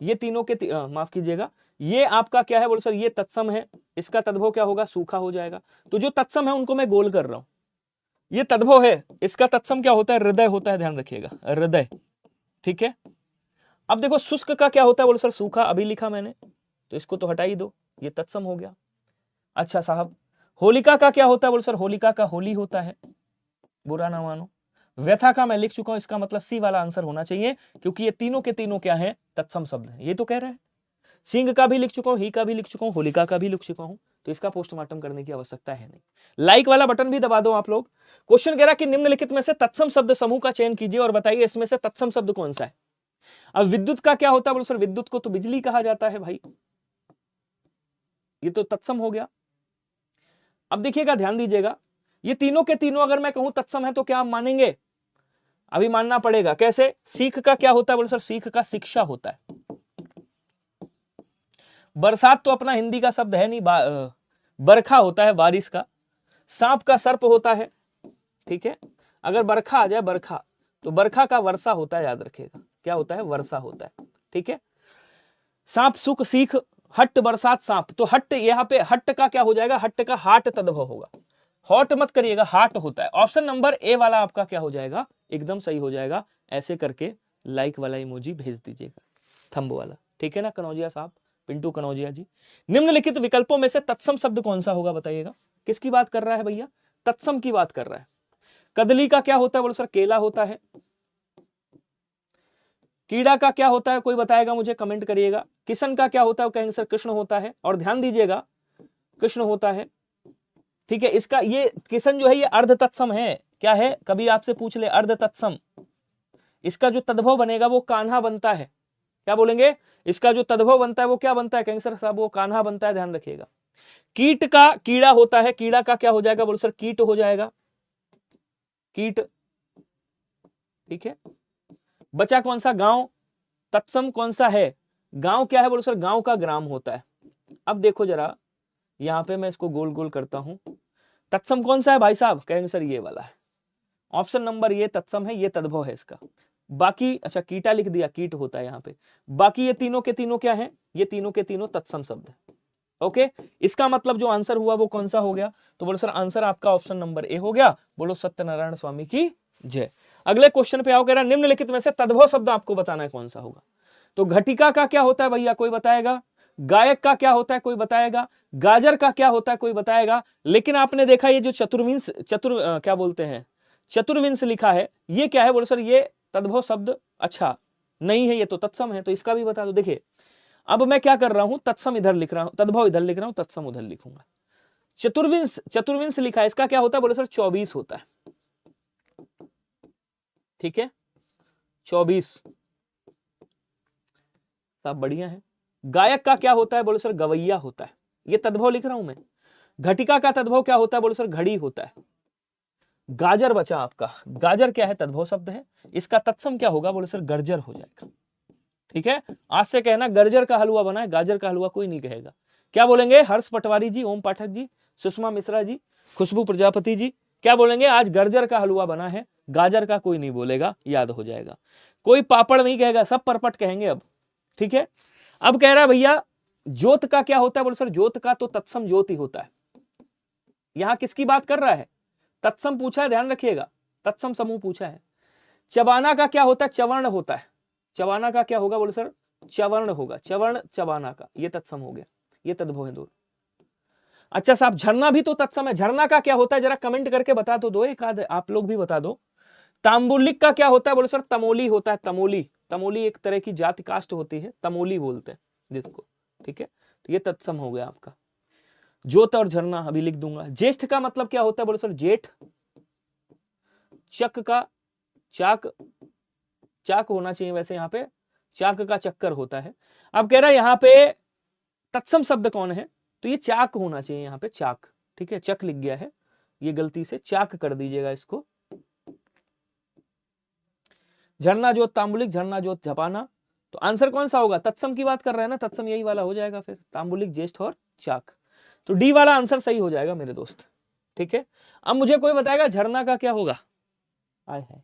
ये तीनों के माफ कीजिएगा, ये आपका क्या है बोले सर? ये तत्सम है। इसका तद्भव क्या होगा? सूखा हो जाएगा। तो जो तत्सम है उनको मैं गोल कर रहा हूं। ये तद्भव है, इसका तत्सम क्या होता है? हृदय होता है, ध्यान रखिएगा, हृदय। ठीक है। अब देखो शुष्क का क्या होता है बोले सर? सूखा, अभी लिखा मैंने, तो इसको तो हटा ही दो, ये तत्सम हो गया। अच्छा साहब, होलिका का क्या होता है बोले सर? होलिका का होली होता है, बुरा ना मानो। व्यथा का मैं लिख चुका हूं, इसका मतलब सी वाला आंसर होना चाहिए, क्योंकि ये तीनों के तीनों क्या है? तत्सम शब्द है। ये तो कह रहे हैं। सिंह का भी लिख चुका हूं, ही का भी लिख चुका हूं, होलिका का भी लिख चुका हूं, तो इसका पोस्टमार्टम करने की आवश्यकता है नहीं। लाइक वाला बटन भी दबा दो आप लोग। क्वेश्चन कह रहा कि निम्नलिखित में से तत्सम शब्द समूह का चयन कीजिए और बताइए इसमें से तत्सम शब्द कौन सा है। अब विद्युत का क्या होता है बोलो सर? विद्युत को तो बिजली कहा जाता है भाई, ये तो तत्सम हो गया। अब देखिएगा, ध्यान दीजिएगा, ये तीनों के तीनों अगर मैं कहूं तत्सम है तो क्या आप मानेंगे? अभी मानना पड़ेगा। कैसे? सीख का क्या होता है बोले सर? सीख का शिक्षा होता है। बरसात तो अपना हिंदी का शब्द है नहीं, बरखा होता है, बारिश का। सांप का सर्प होता है। ठीक है। अगर बरखा आ जाए, बरखा, तो बरखा का वर्षा होता है, याद रखिएगा। क्या होता है? वर्षा होता है। ठीक है। सांप सुख सीख, हट बरसात सांप, तो हट, यहां पे हट का क्या हो जाएगा? हट का हाट तद्भव होगा। हॉट मत करिएगा, हाट होता है। ऑप्शन नंबर ए वाला आपका क्या हो जाएगा? एकदम सही हो जाएगा। ऐसे करके लाइक वाला इमोजी भेज दीजिएगा, थंब वाला। ठीक है ना कनौजिया साहब, पिंटू कनौजिया जी। निम्नलिखित विकल्पों में से तत्सम शब्द कौन सा होगा बताइएगा। किसकी बात कर रहा है भैया? तत्सम की बात कर रहा है। कदली का क्या होता है बोलो सर? केला होता है। कीड़ा का क्या होता है, कोई बताएगा मुझे? कमेंट करिएगा। किशन का क्या होता है? कहेंगे सर कृष्ण होता है। और ध्यान दीजिएगा, कृष्ण होता है। ठीक है। इसका ये किशन जो है ये अर्ध तत्सम है। क्या है? कभी आपसे पूछ ले, अर्ध तत्सम। इसका जो तद्भव बनेगा वो कान्हा बनता है। क्या बोलेंगे? इसका जो तद्भव बनता है वो क्या बनता है? कहेंगे सर साहब वो कान्हा बनता है, ध्यान रखिएगा। कीट का कीड़ा होता है, कीड़ा का क्या हो जाएगा बोलो सर? कीट हो जाएगा, कीट। ठीक है। बचा कौन सा? गांव। तत्सम कौन सा है? गांव क्या है बोलो सर? गांव का ग्राम होता है। अब देखो जरा, यहां पे मैं इसको गोल गोल करता हूं। तत्सम कौन सा है भाई साहब? कहेंगे सर ये वाला है। ऑप्शन नंबर ये तत्सम है, ये तद्भव है इसका। बाकी, अच्छा कीटा लिख दिया, कीट होता है यहाँ पे। बाकी ये तीनों के तीनों क्या है? ये तीनों के तीनों तत्सम शब्द है। ओके। इसका मतलब जो आंसर हुआ वो कौन सा हो गया? तो बोलो सर आंसर आपका ऑप्शन नंबर ए हो गया। बोलो सत्यनारायण स्वामी की जय। अगले क्वेश्चन पे आओ। कह रहा निम्नलिखित में से तद्भव शब्द आपको बताना है कौन सा होगा। तो घटिका का क्या होता है भैया? कोई बताएगा? गायक का क्या होता है? कोई बताएगा? गाजर का क्या होता है? कोई बताएगा? लेकिन आपने देखा ये जो क्या बोलते हैं, चतुर्विंश लिखा है, ये क्या है बोलो सर? ये तद्भव शब्द अच्छा नहीं है, ये तो तत्सम है, तो इसका भी बता दो। देखिए अब मैं क्या कर रहा हूं, तत्सम इधर लिख रहा हूं, तद्भव इधर लिख रहा हूं, तत्सम उधर लिखूंगा। चतुर्विंश लिखा है, इसका क्या होता है बोले सर? 24 होता है। ठीक है 24, सब बढ़िया है। गायक का क्या होता है? बोले सर गवैया होता है। ये तद्भव लिख रहा हूं मैं। घटिका का तद्भव क्या होता है? बोले सर घड़ी होता है। गाजर बचा आपका, गाजर क्या है? तद्भव शब्द है। इसका तत्सम क्या होगा? बोले सर गर्जर हो जाएगा। ठीक है, आज से कहना गर्जर का हलवा बना है, गाजर का हलवा कोई नहीं कहेगा। क्या बोलेंगे? हर्ष पटवारी जी, ओम पाठक जी, सुषमा मिश्रा जी, खुशबू प्रजापति जी, क्या बोलेंगे? आज गर्जर का हलवा बना है, गाजर का कोई नहीं बोलेगा, याद हो जाएगा। कोई पापड़ नहीं कहेगा, सब परपट कहेंगे अब। ठीक है, अब कह रहा है भैया ज्योत का क्या होता है? बोले सर ज्योत का तो तत्सम ज्योति होता है। यहां किसकी बात कर रहा है? तत्सम पूछा है, ध्यान रखिएगा, तत्सम समूह पूछा है। चबाना का क्या होता है? चवर्ण होता है। चबाना का क्या होगा? बोले सर चवर्ण होगा, चवर्ण चबाना का, ये तत्सम हो गया, ये तद्भव है दो। अच्छा साहब झरना भी तो तत्सम है, झरना का क्या होता है? जरा कमेंट करके बता दो एक आध, आप लोग भी बता दो। तांबुलिक का क्या होता है? बोले सर तमोली होता है, तमोली। तमोली एक तरह की जाति कास्ट होती है, तमोली बोलते हैं जिसको। ठीक है, तो ये तत्सम हो गया आपका। ज्योत और झरना अभी लिख दूंगा। ज्येष्ठ का मतलब क्या होता है? बोले सर जेठ। चक का चाक, चाक होना चाहिए वैसे, यहाँ पे चाक का चक्कर होता है। अब कह रहा है यहाँ पे तत्सम शब्द कौन है? तो ये चाक होना चाहिए यहाँ पे, चाक। ठीक है, चक लिख गया है, ये गलती से चाक कर दीजिएगा इसको। झरना ज्योत तांबुलिक, झरना ज्योत झपाना, तो आंसर कौन सा होगा? तत्सम की बात कर रहे हैं ना, तत्सम यही वाला हो जाएगा फिर, तांबुलिक ज्येष्ठ और चाक। तो डी वाला आंसर सही हो जाएगा मेरे दोस्त। ठीक है, अब मुझे कोई बताएगा झरना का क्या होगा? आए है,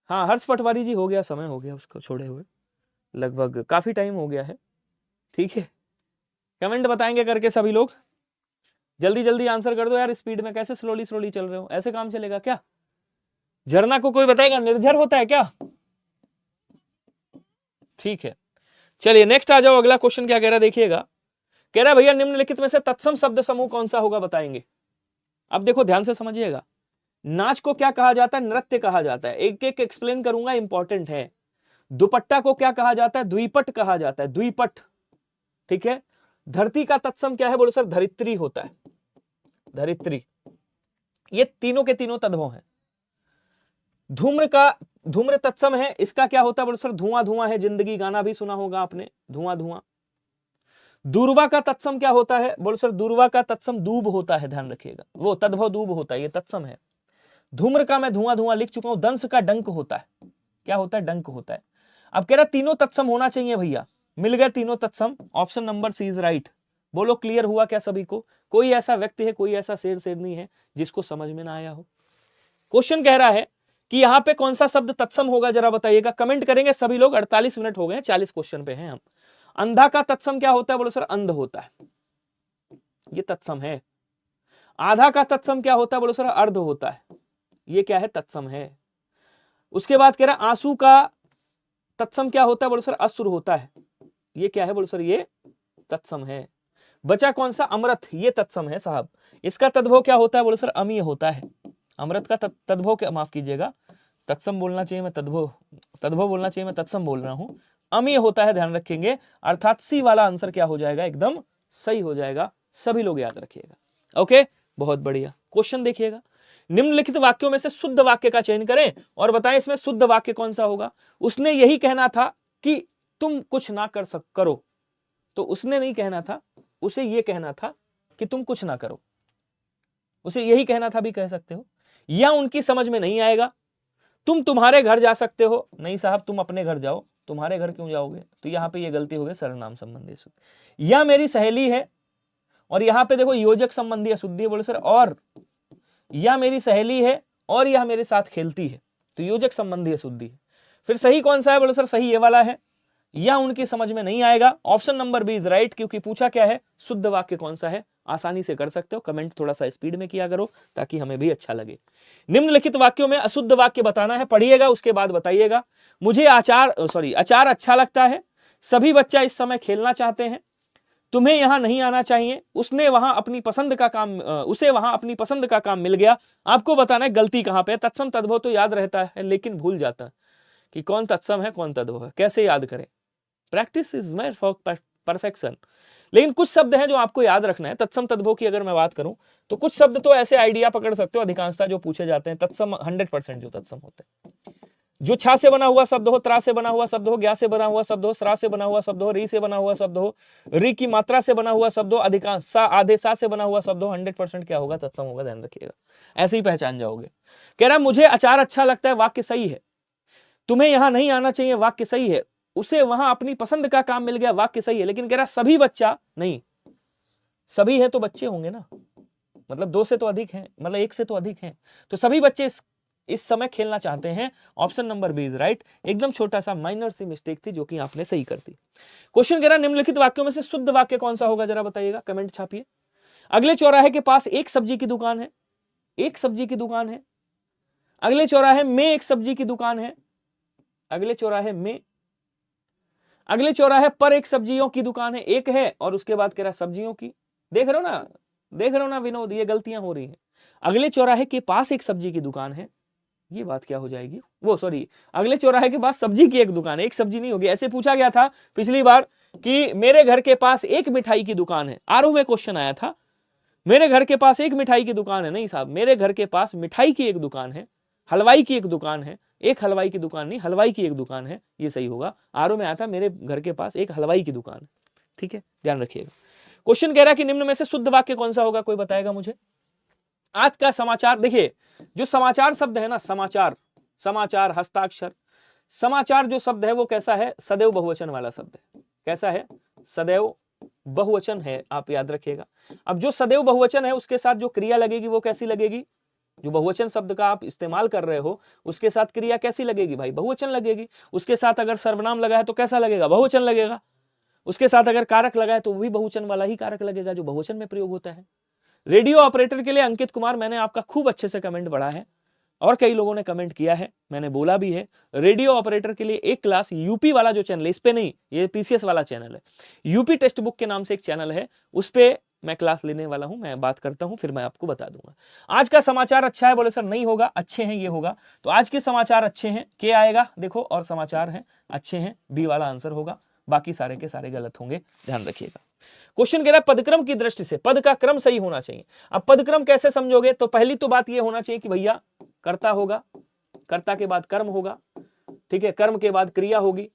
हाँ हर्ष पटवारी जी, हो गया, समय हो गया उसको छोड़े हुए, लगभग काफी टाइम हो गया है। ठीक है, कमेंट बताएंगे करके सभी लोग, जल्दी जल्दी आंसर कर दो यार, स्पीड में कैसे स्लोली स्लोली चल रहे हो? ऐसे काम चलेगा क्या? झरना को कोई बताएगा? निर्झर होता है क्या? ठीक है, चलिए नेक्स्ट आ जाओ, अगला क्वेश्चन क्या कह रहा है देखिएगा। कह रहा है भैया निम्नलिखित में से तत्सम शब्द समूह कौन सा होगा, बताएंगे। अब देखो ध्यान से समझिएगा, नाच को क्या कहा जाता है? नृत्य कहा जाता है। एक एक एक्सप्लेन करूंगा, इंपॉर्टेंट है। दुपट्टा को क्या कहा जाता है? द्विपट कहा जाता है, द्विपट। ठीक है, धरती का तत्सम क्या है? बोलो सर धरित्री होता है, धरित्री। ये तीनों के तीनों तद्भव हैं। धूम्र का, धूम्र तत्सम है, इसका क्या होता है? बोलो सर धुआं धुआं है जिंदगी, गाना भी सुना होगा आपने, धुआं धुआं। दूर्वा का तत्सम क्या होता है? बोलो सर दूर्वा का तत्सम दूब होता है, ध्यान रखिएगा, वो तद्भव दूब होता है, ये तत्सम है। धूम्र का मैं धुआं धुआं लिख चुका हूं। दंश का डंक होता है, क्या होता है? डंक होता है। अब कह रहा तीनों तत्सम होना चाहिए भैया, मिल गए तीनों तत्सम, option number C is right. बोलो क्लियर हुआ क्या सभी को? कोई ऐसा व्यक्ति है, कोई ऐसा शेर नहीं है जिसको समझ में ना आया हो? क्वेश्चन कह रहा है कि यहाँ पे कौन सा शब्द तत्सम होगा, जरा बताइएगा, कमेंट करेंगे सभी लोग। 48 मिनट हो गए, 40 क्वेश्चन पे हैं हम। अंधा का तत्सम क्या होता है? बोलो सर अंध होता है, ये तत्सम है। आधा का तत्सम क्या होता है? बोलो सर अर्ध होता है, ये क्या है? तत्सम है। उसके बाद कह रहा है आंसू का तत्सम क्या होता है? बोलो सर असुर होता है, ये क्या है? बोलो सर ये तत्सम है। बचा कौन सा? अमृत, ये तत्सम है साहब। इसका तद्भव क्या होता है? बोलो सर अमीय होता है। अमृत का तद्भव क्या, माफ कीजिएगा, तत्सम बोलना चाहिए मैं, तद्भव तद्भव बोलना चाहिए मैं, तत्सम बोल रहा हूं, अमीय होता है, ध्यान रखेंगे। अर्थात सी वाला आंसर क्या हो जाएगा? एकदम सही हो जाएगा, सभी लोग याद रखिएगा। ओके, बहुत बढ़िया। क्वेश्चन देखिएगा, निम्नलिखित वाक्यों में से शुद्ध वाक्य का चयन करें और बताएं इसमें शुद्ध वाक्य कौन सा होगा। उसने यही कहना था कि तुम कुछ ना करो, तो उसने नहीं कहना था, उसे यह कहना था कि तुम कुछ ना करो, उसे यही कहना था भी कह सकते हो। या उनकी समझ में नहीं आएगा, तुम तुम्हारे घर जा सकते हो, नहीं साहब तुम अपने घर जाओ, तुम्हारे घर क्यों जाओगे? तो यहां पे ये गलती हो गई, सर्वनाम संबंधी अशुद्धि। या मेरी सहेली है, और यहां पे देखो योजक संबंधी अशुद्धि है, बोले सर और, या मेरी सहेली है और यह मेरे साथ खेलती है, तो योजक संबंधी अशुद्धि है। फिर सही कौन सा है? बोले सर सही ये वाला है। या उनकी समझ में नहीं आएगा, option number B is right, क्योंकि पूछा क्या है? शुद्ध वाक्य कौन सा है? आसानी से कर सकते हो, कमेंट थोड़ा सा स्पीड में किया करो ताकि हमें भी अच्छा लगे। निम्नलिखित वाक्यों में अशुद्ध वाक्य बताना है, पढ़िएगा उसके बाद बताइएगा। मुझे अचार अच्छा लगता है, सभी बच्चा इस समय खेलना चाहते हैं, तुम्हें यहां नहीं आना चाहिए, उसे वहां अपनी पसंद का काम मिल गया। आपको बताना है गलती कहां पे है। तत्सम तद्भव तो याद रहता है, लेकिन भूल जाता है कि कौन तत्सम है कौन तद्भव है, कैसे याद करें। Practice is made for perfection. लेकिन कुछ शब्द हैं जो आपको याद रखना है। तत्सम तद्भव की अगर मैं बात करूं तो कुछ शब्द तो ऐसे आइडिया पकड़ सकते हो, अधिकांशता जो पूछे जाते हैं तत्सम 100% जो तत्सम होते हैं। जो छा से बना हुआ शब्द हो, त्रा से बना हुआ शब्द हो, ज्ञा से बना हुआ शब्द हो, सरा से बना हुआ शब्द हो, री से बना हुआ शब्द हो, री की मात्रा से बना हुआ शब्द हो, अधिकांश सा आधे सा से बना हुआ शब्द हो, 100% क्या होगा? तत्सम होगा, ध्यान रखिएगा। ऐसे ही पहचान जाओगे। कह रहा मुझे अचार अच्छा लगता है, वाक्य सही है। तुम्हें यहां नहीं आना चाहिए, वाक्य सही है। उसे वहां अपनी पसंद का काम मिल गया, वाक्य सही है। लेकिन कह रहा सभी बच्चा नहीं, सभी है तो बच्चे होंगे ना, मतलब 2 से तो अधिक हैं, मतलब 1 से तो अधिक हैं, तो सभी बच्चे इस समय खेलना चाहते हैं। Option number B is right. एकदम छोटा सा माइनर सी मिस्टेक थी जो कि आपने सही कर दी। क्वेश्चन कह रहा निम्नलिखित वाक्यों में से शुद्ध वाक्य कौन सा होगा, जरा बताइएगा, कमेंट छापिए। अगले चौराहे के पास एक सब्जी की दुकान है, एक सब्जी की दुकान है। अगले चौराहे में एक सब्जी की दुकान है, अगले चौराहे में, अगले चौराहे पर एक सब्जियों की दुकान है, एक है और उसके बाद कह रहा सब्जियों की। देख रहे हो ना, देख रहे हो ना विनोद, ये गलतियां हो रही हैं। अगले चौराहे के पास एक सब्जी की दुकान है, ये बात क्या हो जाएगी? वो सॉरी, अगले चौराहे के पास सब्जी की एक दुकान है, एक सब्जी नहीं होगी। ऐसे पूछा गया था पिछली बार कि मेरे घर के पास एक मिठाई की दुकान है, आरओ में क्वेश्चन आया था, मेरे घर के पास एक मिठाई की दुकान है। नहीं साहब, मेरे घर के पास मिठाई की एक दुकान है, हलवाई की एक दुकान है, एक हलवाई की दुकान नहीं, हलवाई की एक दुकान है, ये सही होगा। आरओ में आया था मेरे घर के पास एक हलवाई की दुकान है। ठीक है, ध्यान रखिएगा। क्वेश्चन कह रहा है कि निम्न में से शुद्ध वाक्य कौन सा होगा, कोई बताएगा मुझे? आज का समाचार देखिए, जो समाचार शब्द है ना, समाचार, समाचार, हस्ताक्षर, समाचार जो शब्द है वो कैसा है? सदैव बहुवचन वाला शब्द है। कैसा है? सदैव बहुवचन है, आप याद रखिएगा। अब जो सदैव बहुवचन है उसके साथ जो क्रिया लगेगी वो कैसी लगेगी? जो बहुवचन शब्द का आप इस्तेमाल कर रहे हो उसके साथ क्रिया कैसी लगेगी भाई? बहुवचन लगेगी। उसके साथ अगर सर्वनाम लगा है तो कैसा लगेगा? बहुवचन लगेगा। उसके साथ अगर कारक लगा है तो वो भी बहुवचन वाला ही कारक लगेगा जो बहुवचन में प्रयोग होता है। रेडियो ऑपरेटर के लिए अंकित कुमार, मैंने आपका खूब अच्छे से कमेंट पढ़ा है और कई लोगों ने कमेंट किया है, मैंने बोला भी है। रेडियो ऑपरेटर के लिए एक क्लास यूपी वाला जो चैनल है, इस पे नहीं, ये पीसीएस वाला चैनल है, यूपी टेक्स्ट बुक के नाम से एक चैनल है, उस पे मैं क्लास लेने वाला हूं, मैं बात करता हूं, फिर मैं आपको बता दूंगा। आज का समाचार अच्छा है, बोले सर नहीं होगा, अच्छे हैं ये होगा। तो आज के समाचार अच्छे हैं, क्या आएगा देखो, और समाचार हैं, अच्छे हैं, बी वाला आंसर होगा, बाकी सारे के सारे गलत होंगे, ध्यान रखिएगा। क्वेश्चन कह रहा है पदक्रम की दृष्टि से पद का क्रम सही होना चाहिए। अब पदक्रम कैसे समझोगे? तो पहली तो बात यह होना चाहिए कि भैया कर्ता होगा, कर्ता के बाद कर्म होगा, ठीक है, कर्म के बाद क्रिया होगी,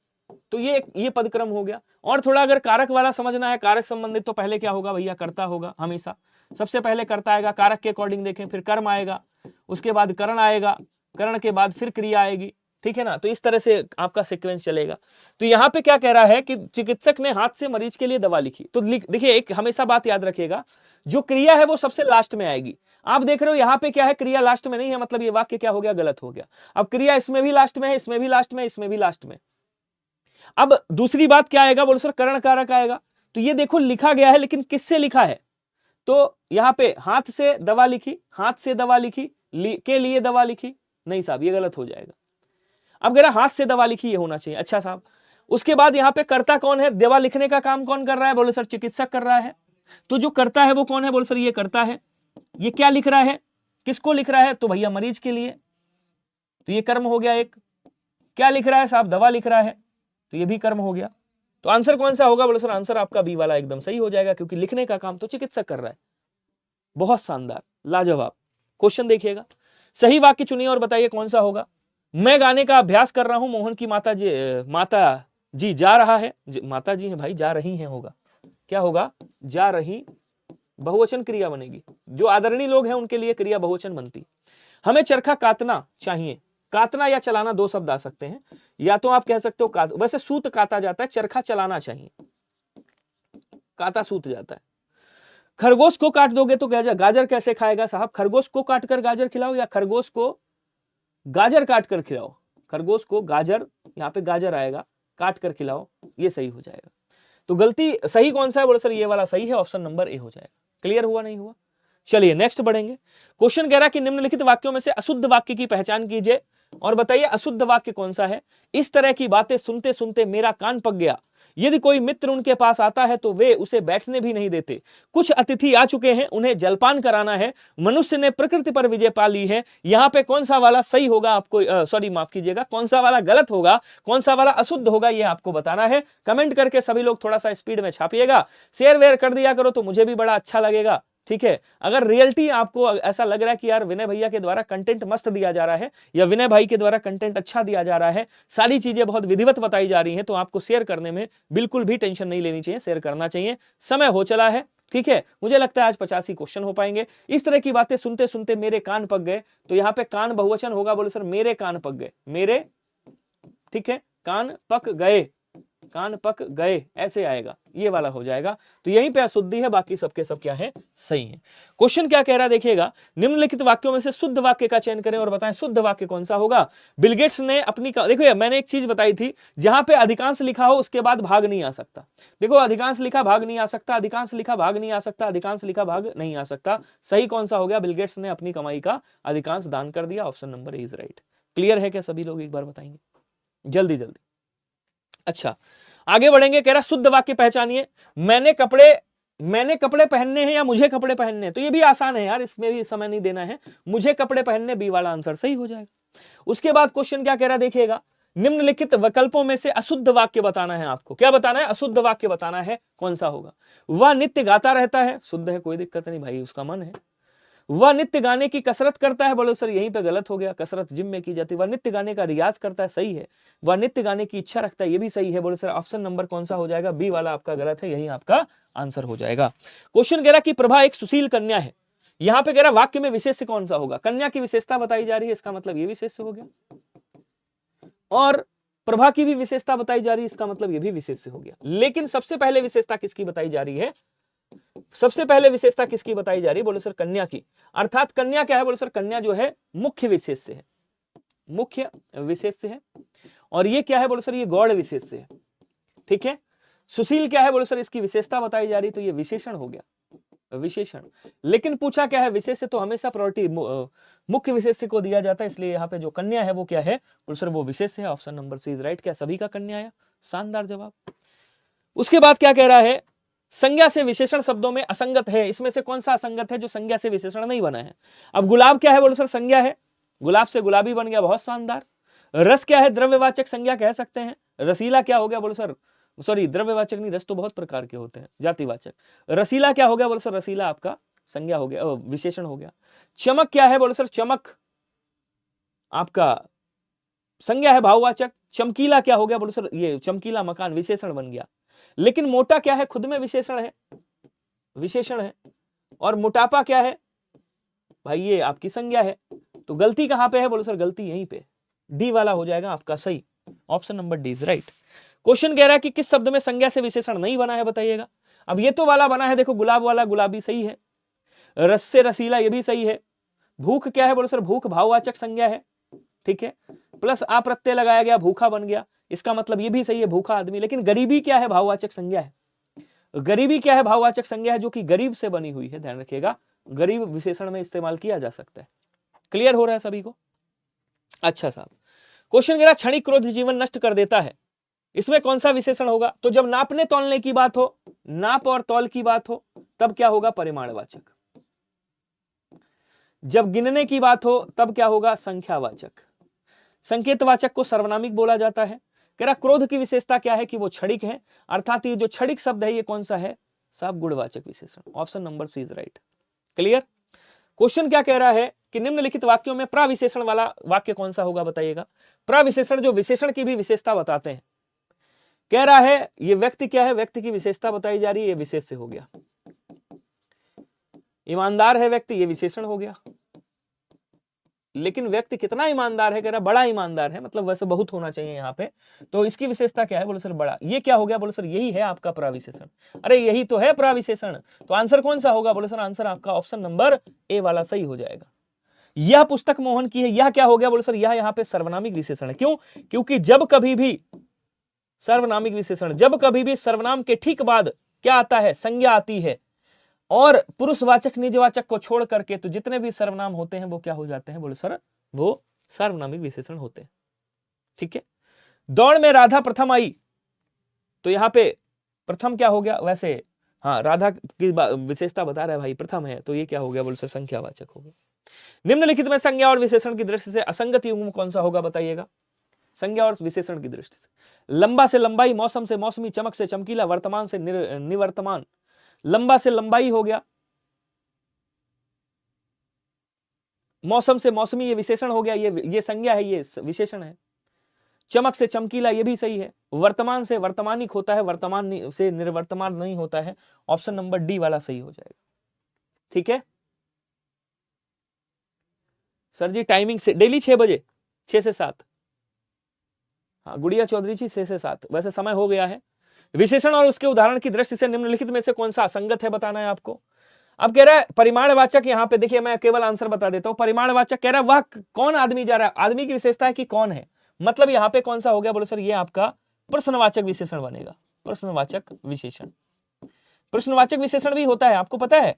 तो ये पदक्रम हो गया। और थोड़ा अगर कारक वाला समझना है, कारक संबंधित, तो पहले क्या होगा भैया? कर्ता होगा हमेशा, सबसे पहले कर्ता आएगा, कारक के अकॉर्डिंग देखें, फिर कर्म आएगा, उसके बाद करण आएगा, करण के बाद फिर क्रिया आएगी, ठीक है ना। तो इस तरह से आपका सीक्वेंस चलेगा। तो यहाँ पे क्या कह रहा है कि चिकित्सक ने हाथ से मरीज के लिए दवा लिखी, तो देखिए एक हमेशा बात याद रखिएगा, जो क्रिया है वो सबसे लास्ट में आएगी। आप देख रहे हो यहाँ पे क्या है, क्रिया लास्ट में नहीं है, मतलब ये वाक्य क्या हो गया? गलत हो गया। अब क्रिया इसमें भी लास्ट में है, इसमें भी लास्ट में, इसमें भी लास्ट में। अब दूसरी बात क्या आएगा? बोलो सर करण कारक आएगा। तो ये देखो लिखा गया है, लेकिन किससे लिखा है? तो यहाँ पे हाथ से दवा लिखी, हाथ से दवा लिखी, के लिए दवा लिखी, नहीं साहब ये गलत हो जाएगा। अब कह रहा हाथ से दवा लिखी, ये होना चाहिए। अच्छा साहब, उसके बाद यहाँ पे कर्ता कौन है? दवा लिखने का काम कौन कर रहा है? बोले सर चिकित्सक कर रहा है। तो जो कर्ता है वो कौन है? बोले सर ये कर्ता है। ये क्या लिख रहा है? किसको लिख रहा है? तो भैया मरीज के लिए, तो ये कर्म हो गया एक। क्या लिख रहा है साहब? दवा लिख रहा है, तो ये भी कर्म हो गया। तो आंसर कौन सा होगा? बोले सर आंसर आपका बी वाला एकदम सही हो जाएगा, क्योंकि लिखने का काम तो चिकित्सक कर रहा है। बहुत शानदार, लाजवाब। क्वेश्चन देखिएगा, सही वाक्य चुनिए और बताइए कौन सा होगा। मैं गाने का अभ्यास कर रहा हूं, मोहन की माता जी जा रहा है, माता जी हैं भाई, जा रही हैं होगा, क्या होगा? जा रही, बहुवचन क्रिया बनेगी। जो आदरणीय लोग हैं उनके लिए क्रिया बहुवचन बनती। हमें चरखा काटना चाहिए, काटना या चलाना दो शब्द आ सकते हैं, या तो आप कह सकते हो वैसे सूत काटा जाता है, चरखा चलाना चाहिए, काटा सूत जाता है। खरगोश को काट दोगे तो गाजर कैसे खाएगा साहब? खरगोश को काटकर गाजर खिलाओ या खरगोश को गाजर काट कर खिलाओ? खरगोश को गाजर, यहाँ पे गाजर आएगा, काट कर खिलाओ, ये सही हो जाएगा। तो गलती सही कौन सा है? बोले सर ये वाला सही है, ऑप्शन नंबर ए हो जाएगा। क्लियर हुआ नहीं हुआ? चलिए नेक्स्ट बढ़ेंगे। क्वेश्चन कह रहा है कि निम्नलिखित वाक्यों में से अशुद्ध वाक्य की पहचान कीजिए और बताइए अशुद्ध वाक्य कौन सा है। इस तरह की बातें सुनते सुनते मेरा कान पक गया, यदि कोई मित्र उनके पास आता है तो वे उसे बैठने भी नहीं देते। कुछ अतिथि आ चुके हैं, उन्हें जलपान कराना है। मनुष्य ने प्रकृति पर विजय पा ली है। यहाँ पे कौन सा वाला सही होगा आपको, सॉरी माफ कीजिएगा, कौन सा वाला गलत होगा, कौन सा वाला अशुद्ध होगा, ये आपको बताना है। कमेंट करके सभी लोग थोड़ा सा स्पीड में छापिएगा, शेयर वेयर कर दिया करो तो मुझे भी बड़ा अच्छा लगेगा। ठीक है, अगर रियलिटी आपको ऐसा लग रहा है कि यार विनय भैया के द्वारा कंटेंट मस्त दिया जा रहा है या विनय भाई के द्वारा कंटेंट अच्छा दिया जा रहा है, सारी चीजें बहुत विधिवत बताई जा रही हैं, तो आपको शेयर करने में बिल्कुल भी टेंशन नहीं लेनी चाहिए, शेयर करना चाहिए। समय हो चला है, ठीक है, मुझे लगता है आज 50 ही क्वेश्चन हो पाएंगे। इस तरह की बातें सुनते सुनते मेरे कान पक गए, तो यहाँ पे कान बहुवचन होगा, बोले सर मेरे कान पक गए, मेरे, ठीक है, कान पक गए, कान पक गए ऐसे आएगा, ये वाला हो जाएगा। तो यहीं पे अशुद्धि है, बाकी सबके सब क्या है, सही है। क्वेश्चन क्या कह रहा है देखिएगा, निम्नलिखित वाक्यों में से शुद्ध वाक्य का चयन करें और बताएं शुद्ध वाक्य कौन सा होगा। बिल गेट्स ने अपनी, देखो मैंने एक चीज बताई थी, जहां पे अधिकांश लिखा हो उसके बाद भाग नहीं आ सकता। देखो अधिकांश लिखा भाग नहीं आ सकता, अधिकांश लिखा भाग नहीं आ सकता, अधिकांश लिखा भाग नहीं आ सकता। सही कौन सा हो गया, बिल गेट्स ने अपनी कमाई का अधिकांश दान कर दिया, option number is right. Clear है क्या सभी लोग, एक बार बताएंगे जल्दी जल्दी। अच्छा आगे बढ़ेंगे, कह रहा शुद्ध वाक्य पहचानिए। मैंने कपड़े पहनने हैं या मुझे कपड़े पहनने हैं, तो ये भी आसान है यार, इसमें भी समय नहीं देना है, मुझे कपड़े पहनने, बी वाला आंसर सही हो जाएगा। उसके बाद क्वेश्चन क्या कह रहा है देखिएगा, निम्नलिखित विकल्पों में से अशुद्ध वाक्य बताना है आपको। क्या बताना है, अशुद्ध वाक्य बताना है, कौन सा होगा। वह नित्य गाता रहता है, शुद्ध है, कोई दिक्कत नहीं भाई, उसका मन है। वह नित्य गाने की कसरत करता है, बोलो सर यहीं पे गलत हो गया, कसरत जिम में की जाती है। वह नित्य गाने का रियाज करता है, सही है। वह नित्य गाने की इच्छा रखता है, ये भी सही है। बोलो सर ऑप्शन नंबर कौन सा हो जाएगा, बी वाला आपका गलत है, यही आपका आंसर हो जाएगा। क्वेश्चन कह रहा कि प्रभा एक सुशील कन्या है, यहां पे कह रहा वाक्य में विशेष्य कौन सा होगा। कन्या की विशेषता बताई जा रही है, इसका मतलब ये विशेष्य हो गया, और प्रभा की भी विशेषता बताई जा रही है, इसका मतलब ये भी विशेष्य हो गया। लेकिन सबसे पहले विशेषता किसकी बताई जा रही है, सबसे पहले विशेषता किसकी बताई जा रही है, बोले सर कन्या की। अर्थात कन्या क्या है, बोले सर कन्या जो है मुख्य विशेष्य है, मुख्य विशेष्य है। और ये क्या है, बोले सर ये गौड़ विशेष्य है, ठीक है। सुशील क्या है, बोले सर इसकी विशेषता बताई जा रही, तो ये विशेषण हो गया, विशेषण। लेकिन पूछा क्या है, विशेष्य तो हमेशा प्रायोरिटी मुख्य विशेष्य को दिया जाता है, इसलिए यहाँ पे जो कन्या है वो क्या है, बोले सर वो विशेष्य है, option number C is right. क्या सभी का कन्या आया, शानदार जवाब। उसके बाद क्या कह रहा है, संज्ञा से विशेषण शब्दों में असंगत है, इसमें से कौन सा असंगत है जो संज्ञा से विशेषण नहीं बना है। अब गुलाब क्या है, बोलो सर संज्ञा है, गुलाब से गुलाबी बन गया, बहुत शानदार। रस क्या है, द्रव्यवाचक संज्ञा कह सकते हैं। रसीला क्या हो गया, बोलो सर, सॉरी द्रव्यवाचक नहीं, रस तो बहुत प्रकार के होते हैं, जातिवाचक। रसीला क्या हो गया, बोलो सर रसीला आपका संज्ञा हो गया, विशेषण हो गया। चमक क्या है, बोलो सर चमक आपका संज्ञा है, भाववाचक। चमकीला क्या हो गया, बोलो सर ये चमकीला मकान विशेषण बन गया। लेकिन मोटा क्या है, खुद में विशेषण है, विशेषण है। और मोटापा क्या है भाई, ये आपकी संज्ञा है। तो गलती कहां पे है, बोलो सर गलती यहीं पे, डी वाला हो जाएगा आपका सही, option number D is right. Question कह रहा है कि किस शब्द में संज्ञा से विशेषण नहीं बना है, बताइएगा। अब ये तो वाला बना है, देखो गुलाब वाला, गुलाबी सही है। रस से रसीला, ये भी सही है। भूख क्या है, बोलो सर भूख भाववाचक संज्ञा है, ठीक है। प्लस आ प्रत्यय लगाया गया, भूखा बन गया, इसका मतलब ये भी सही है, भूखा आदमी। लेकिन गरीबी क्या है, भाववाचक संज्ञा है। गरीबी क्या है, भाववाचक संज्ञा है, जो कि गरीब से बनी हुई है, ध्यान रखिएगा, गरीब विशेषण में इस्तेमाल किया जा सकता है। क्लियर हो रहा है सभी को। अच्छा साहब, क्वेश्चन कह रहा क्षणिक क्रोध जीवन नष्ट कर देता है, इसमें कौन सा विशेषण होगा। तो जब नापने तौलने की बात हो, नाप और तौल की बात हो, तब क्या होगा, परिमाणवाचक। जब गिनने की बात हो तब क्या होगा, संख्यावाचक। संकेतवाचक को सर्वनामिक बोला जाता है। कह रहा क्रोध की विशेषता क्या है कि वो क्षणिक है, अर्थात ये जो क्षणिक शब्द है ये कौन सा है, सब गुणवाचक विशेषण, option number C is right. Clear. Question क्या कह रहा है कि निम्नलिखित वाक्यों में प्रविशेषण वाला वाक्य कौन सा होगा, बताइएगा। प्रविशेषण जो विशेषण की भी विशेषता बताते हैं। कह रहा है ये व्यक्ति क्या है, व्यक्ति की विशेषता बताई जा रही है, ये विशेष्य हो गया। ईमानदार है व्यक्ति, ये विशेषण हो गया। लेकिन व्यक्ति कितना ईमानदार है, कह रहा बड़ा ईमानदार है, मतलब वैसे बहुत होना चाहिए यहाँ पे, तो इसकी विशेषता क्या है, बोले सर बड़ा। ये क्या हो गया, बोले सर यही है आपका प्रविशेषण। अरे यही तो है प्रविशेषण, तो आंसर कौन सा होगा, बोले सर आंसर आपका ऑप्शन नंबर ए वाला सही हो जाएगा। यह पुस्तक मोहन की है, यह क्या हो गया, बोले सर यह यहाँ पे सर्वनामिक विशेषण है। क्यों, क्योंकि जब कभी भी सर्वनामिक विशेषण, जब कभी भी सर्वनाम के ठीक बाद क्या आता है, संज्ञा आती है, और पुरुषवाचक निजवाचक को छोड़ करके तो जितने भी सर्वनाम होते हैं वो क्या हो जाते हैं, बोले सर वो सार्वनामिक विशेषण होते हैं, ठीक है। दौड़ में राधा प्रथम आई, तो यहाँ पे प्रथम क्या हो गया वैसे, हाँ राधा की विशेषता बता रहा है भाई, प्रथम है, तो ये क्या हो गया बोल से संख्यावाचक हो गया। निम्नलिखित में संज्ञा और विशेषण की दृष्टि से असंगत युग्म कौन सा होगा बताइएगा। संज्ञा और विशेषण की दृष्टि से लंबा से लंबाई, मौसम से मौसमी, चमक से चमकीला, वर्तमान से निवर्तमान। लंबा से लंबाई हो गया, मौसम से मौसमी ये विशेषण हो गया, ये संज्ञा है, ये विशेषण है। चमक से चमकीला ये भी सही है। वर्तमान से वर्तमानिक होता है, वर्तमान से निर्वर्तमान नहीं होता है। ऑप्शन नंबर डी वाला सही हो जाएगा। ठीक है सर जी, टाइमिंग से डेली 6 बजे, 6 से 7। हाँ गुड़िया चौधरी जी 6 से 7, वैसे समय हो गया है। विशेषण और उसके उदाहरण की दृष्टि से निम्नलिखित में से कौन सा असंगत है बताना है आपको। अब कह रहा है परिमाणवाचक, यहां पे देखिए मैं केवल आंसर बता देता हूं। परिमाणवाचक कह रहा है वह कौन आदमी जा रहा है, आदमी की विशेषता है कि कौन है, मतलब यहां पे कौन सा हो गया बोले सर, ये आपका प्रश्नवाचक विशेषण बनेगा। प्रश्नवाचक विशेषण, प्रश्नवाचक विशेषण भी होता है आपको पता है,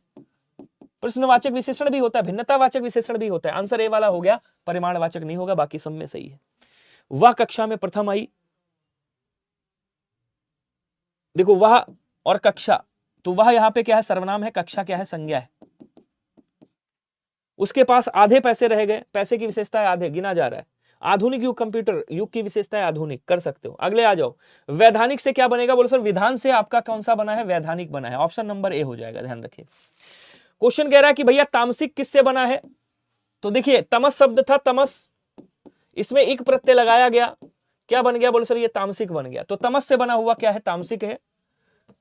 प्रश्नवाचक विशेषण भी होता है, भिन्नतावाचक विशेषण भी होता है। आंसर ए वाला हो गया, परिमाणवाचक नहीं होगा, बाकी सब में सही है। वह कक्षा में प्रथम आई, देखो वह और कक्षा, तो वह यहां पे क्या है सर्वनाम है, कक्षा क्या है संज्ञा है। उसके पास आधे पैसे रह गए, पैसे की विशेषता है आधे, गिना जा रहा है। आधुनिक युग, कंप्यूटर युग की विशेषता है आधुनिक, कर सकते हो। अगले आ जाओ, वैधानिक से क्या बनेगा बोलो सर, विधान से आपका कौन सा बना है, वैधानिक बना है। ऑप्शन नंबर ए हो जाएगा, ध्यान रखिए। क्वेश्चन कह रहा है कि भैया तामसिक किससे बना है, तो देखिए तमस शब्द था, तमस, इसमें एक प्रत्यय लगाया गया, क्या बन गया बोलो सर, ये तामसिक बन गया। तो तमस से बना हुआ क्या है, तामसिक है,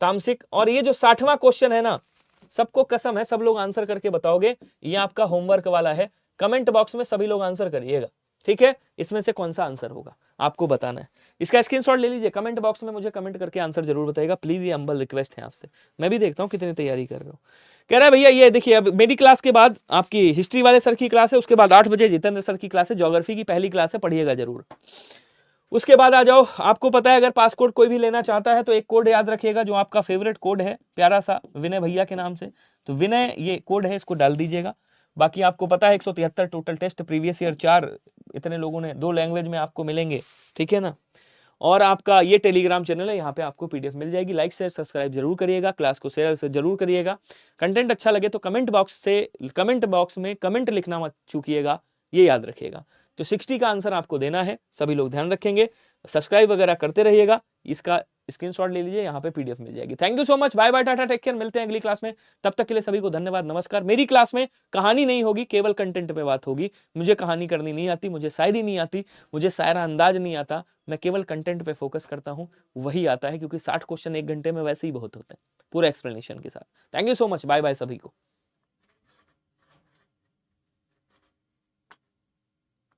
तामसिक। और ये जो 60वां क्वेश्चन है ना, सबको कसम है सब लोग आंसर करके बताओगे, ये आपका होमवर्क वाला है। कमेंट बॉक्स में सभी लोग आंसर करिएगा, ठीक है। इसमें से कौन सा आंसर होगा आपको बताना है। इसका स्क्रीनशॉट ले लीजिए, कमेंट बॉक्स में मुझे कमेंट करके आंसर जरूर बताइएगा प्लीज, ये हम्बल रिक्वेस्ट है आपसे। मैं भी देखता हूँ कितनी तैयारी कर रहे हो। कह रहा है भैया ये देखिए, अब मेरी क्लास के बाद आपकी हिस्ट्री वाले सर की क्लास है, उसके बाद 8 बजे जितेंद्र सर की क्लास है, ज्योग्राफी की पहली क्लास है, पढ़िएगा जरूर। उसके बाद आ जाओ, आपको पता है अगर पासपोर्ट कोई भी लेना चाहता है तो एक कोड याद रखिएगा, जो आपका फेवरेट कोड है प्यारा सा, विनय भैया के नाम से, तो विनय ये कोड है, इसको डाल दीजिएगा। बाकी आपको पता है 173 टोटल टेस्ट, प्रीवियस ईयर 4, इतने लोगों ने 2 लैंग्वेज में आपको मिलेंगे, ठीक है ना। और आपका ये टेलीग्राम चैनल है, यहाँ पे आपको पीडीएफ मिल जाएगी। लाइक शेयर सब्सक्राइब जरूर करिएगा, क्लास को शेयर से जरूर करिएगा। कंटेंट अच्छा लगे तो कमेंट बॉक्स में कमेंट लिखना मत चूकिएगा, ये याद रखिएगा। तो 60 का आंसर आपको देना है, सभी लोग ध्यान रखेंगे। सब्सक्राइब वगैरह करते रहिएगा, इसका स्क्रीनशॉट ले लीजिए, यहाँ पे पीडीएफ मिल जाएगी। Thank you so much, bye bye, tata, take care, मिलते हैं अगली क्लास में। तब तक के लिए सभी को धन्यवाद, नमस्कार। मेरी क्लास में कहानी नहीं होगी, केवल कंटेंट पे बात होगी। मुझे कहानी करनी नहीं आती, मुझे शायरी नहीं आती, मुझे शायरा अंदाज नहीं आता, मैं केवल कंटेंट पे फोकस करता हूँ, वही आता है, क्योंकि 60 क्वेश्चन 1 घंटे में वैसे ही बहुत होते हैं पूरे एक्सप्लेनेशन के साथ। Thank you so much, bye bye सभी को।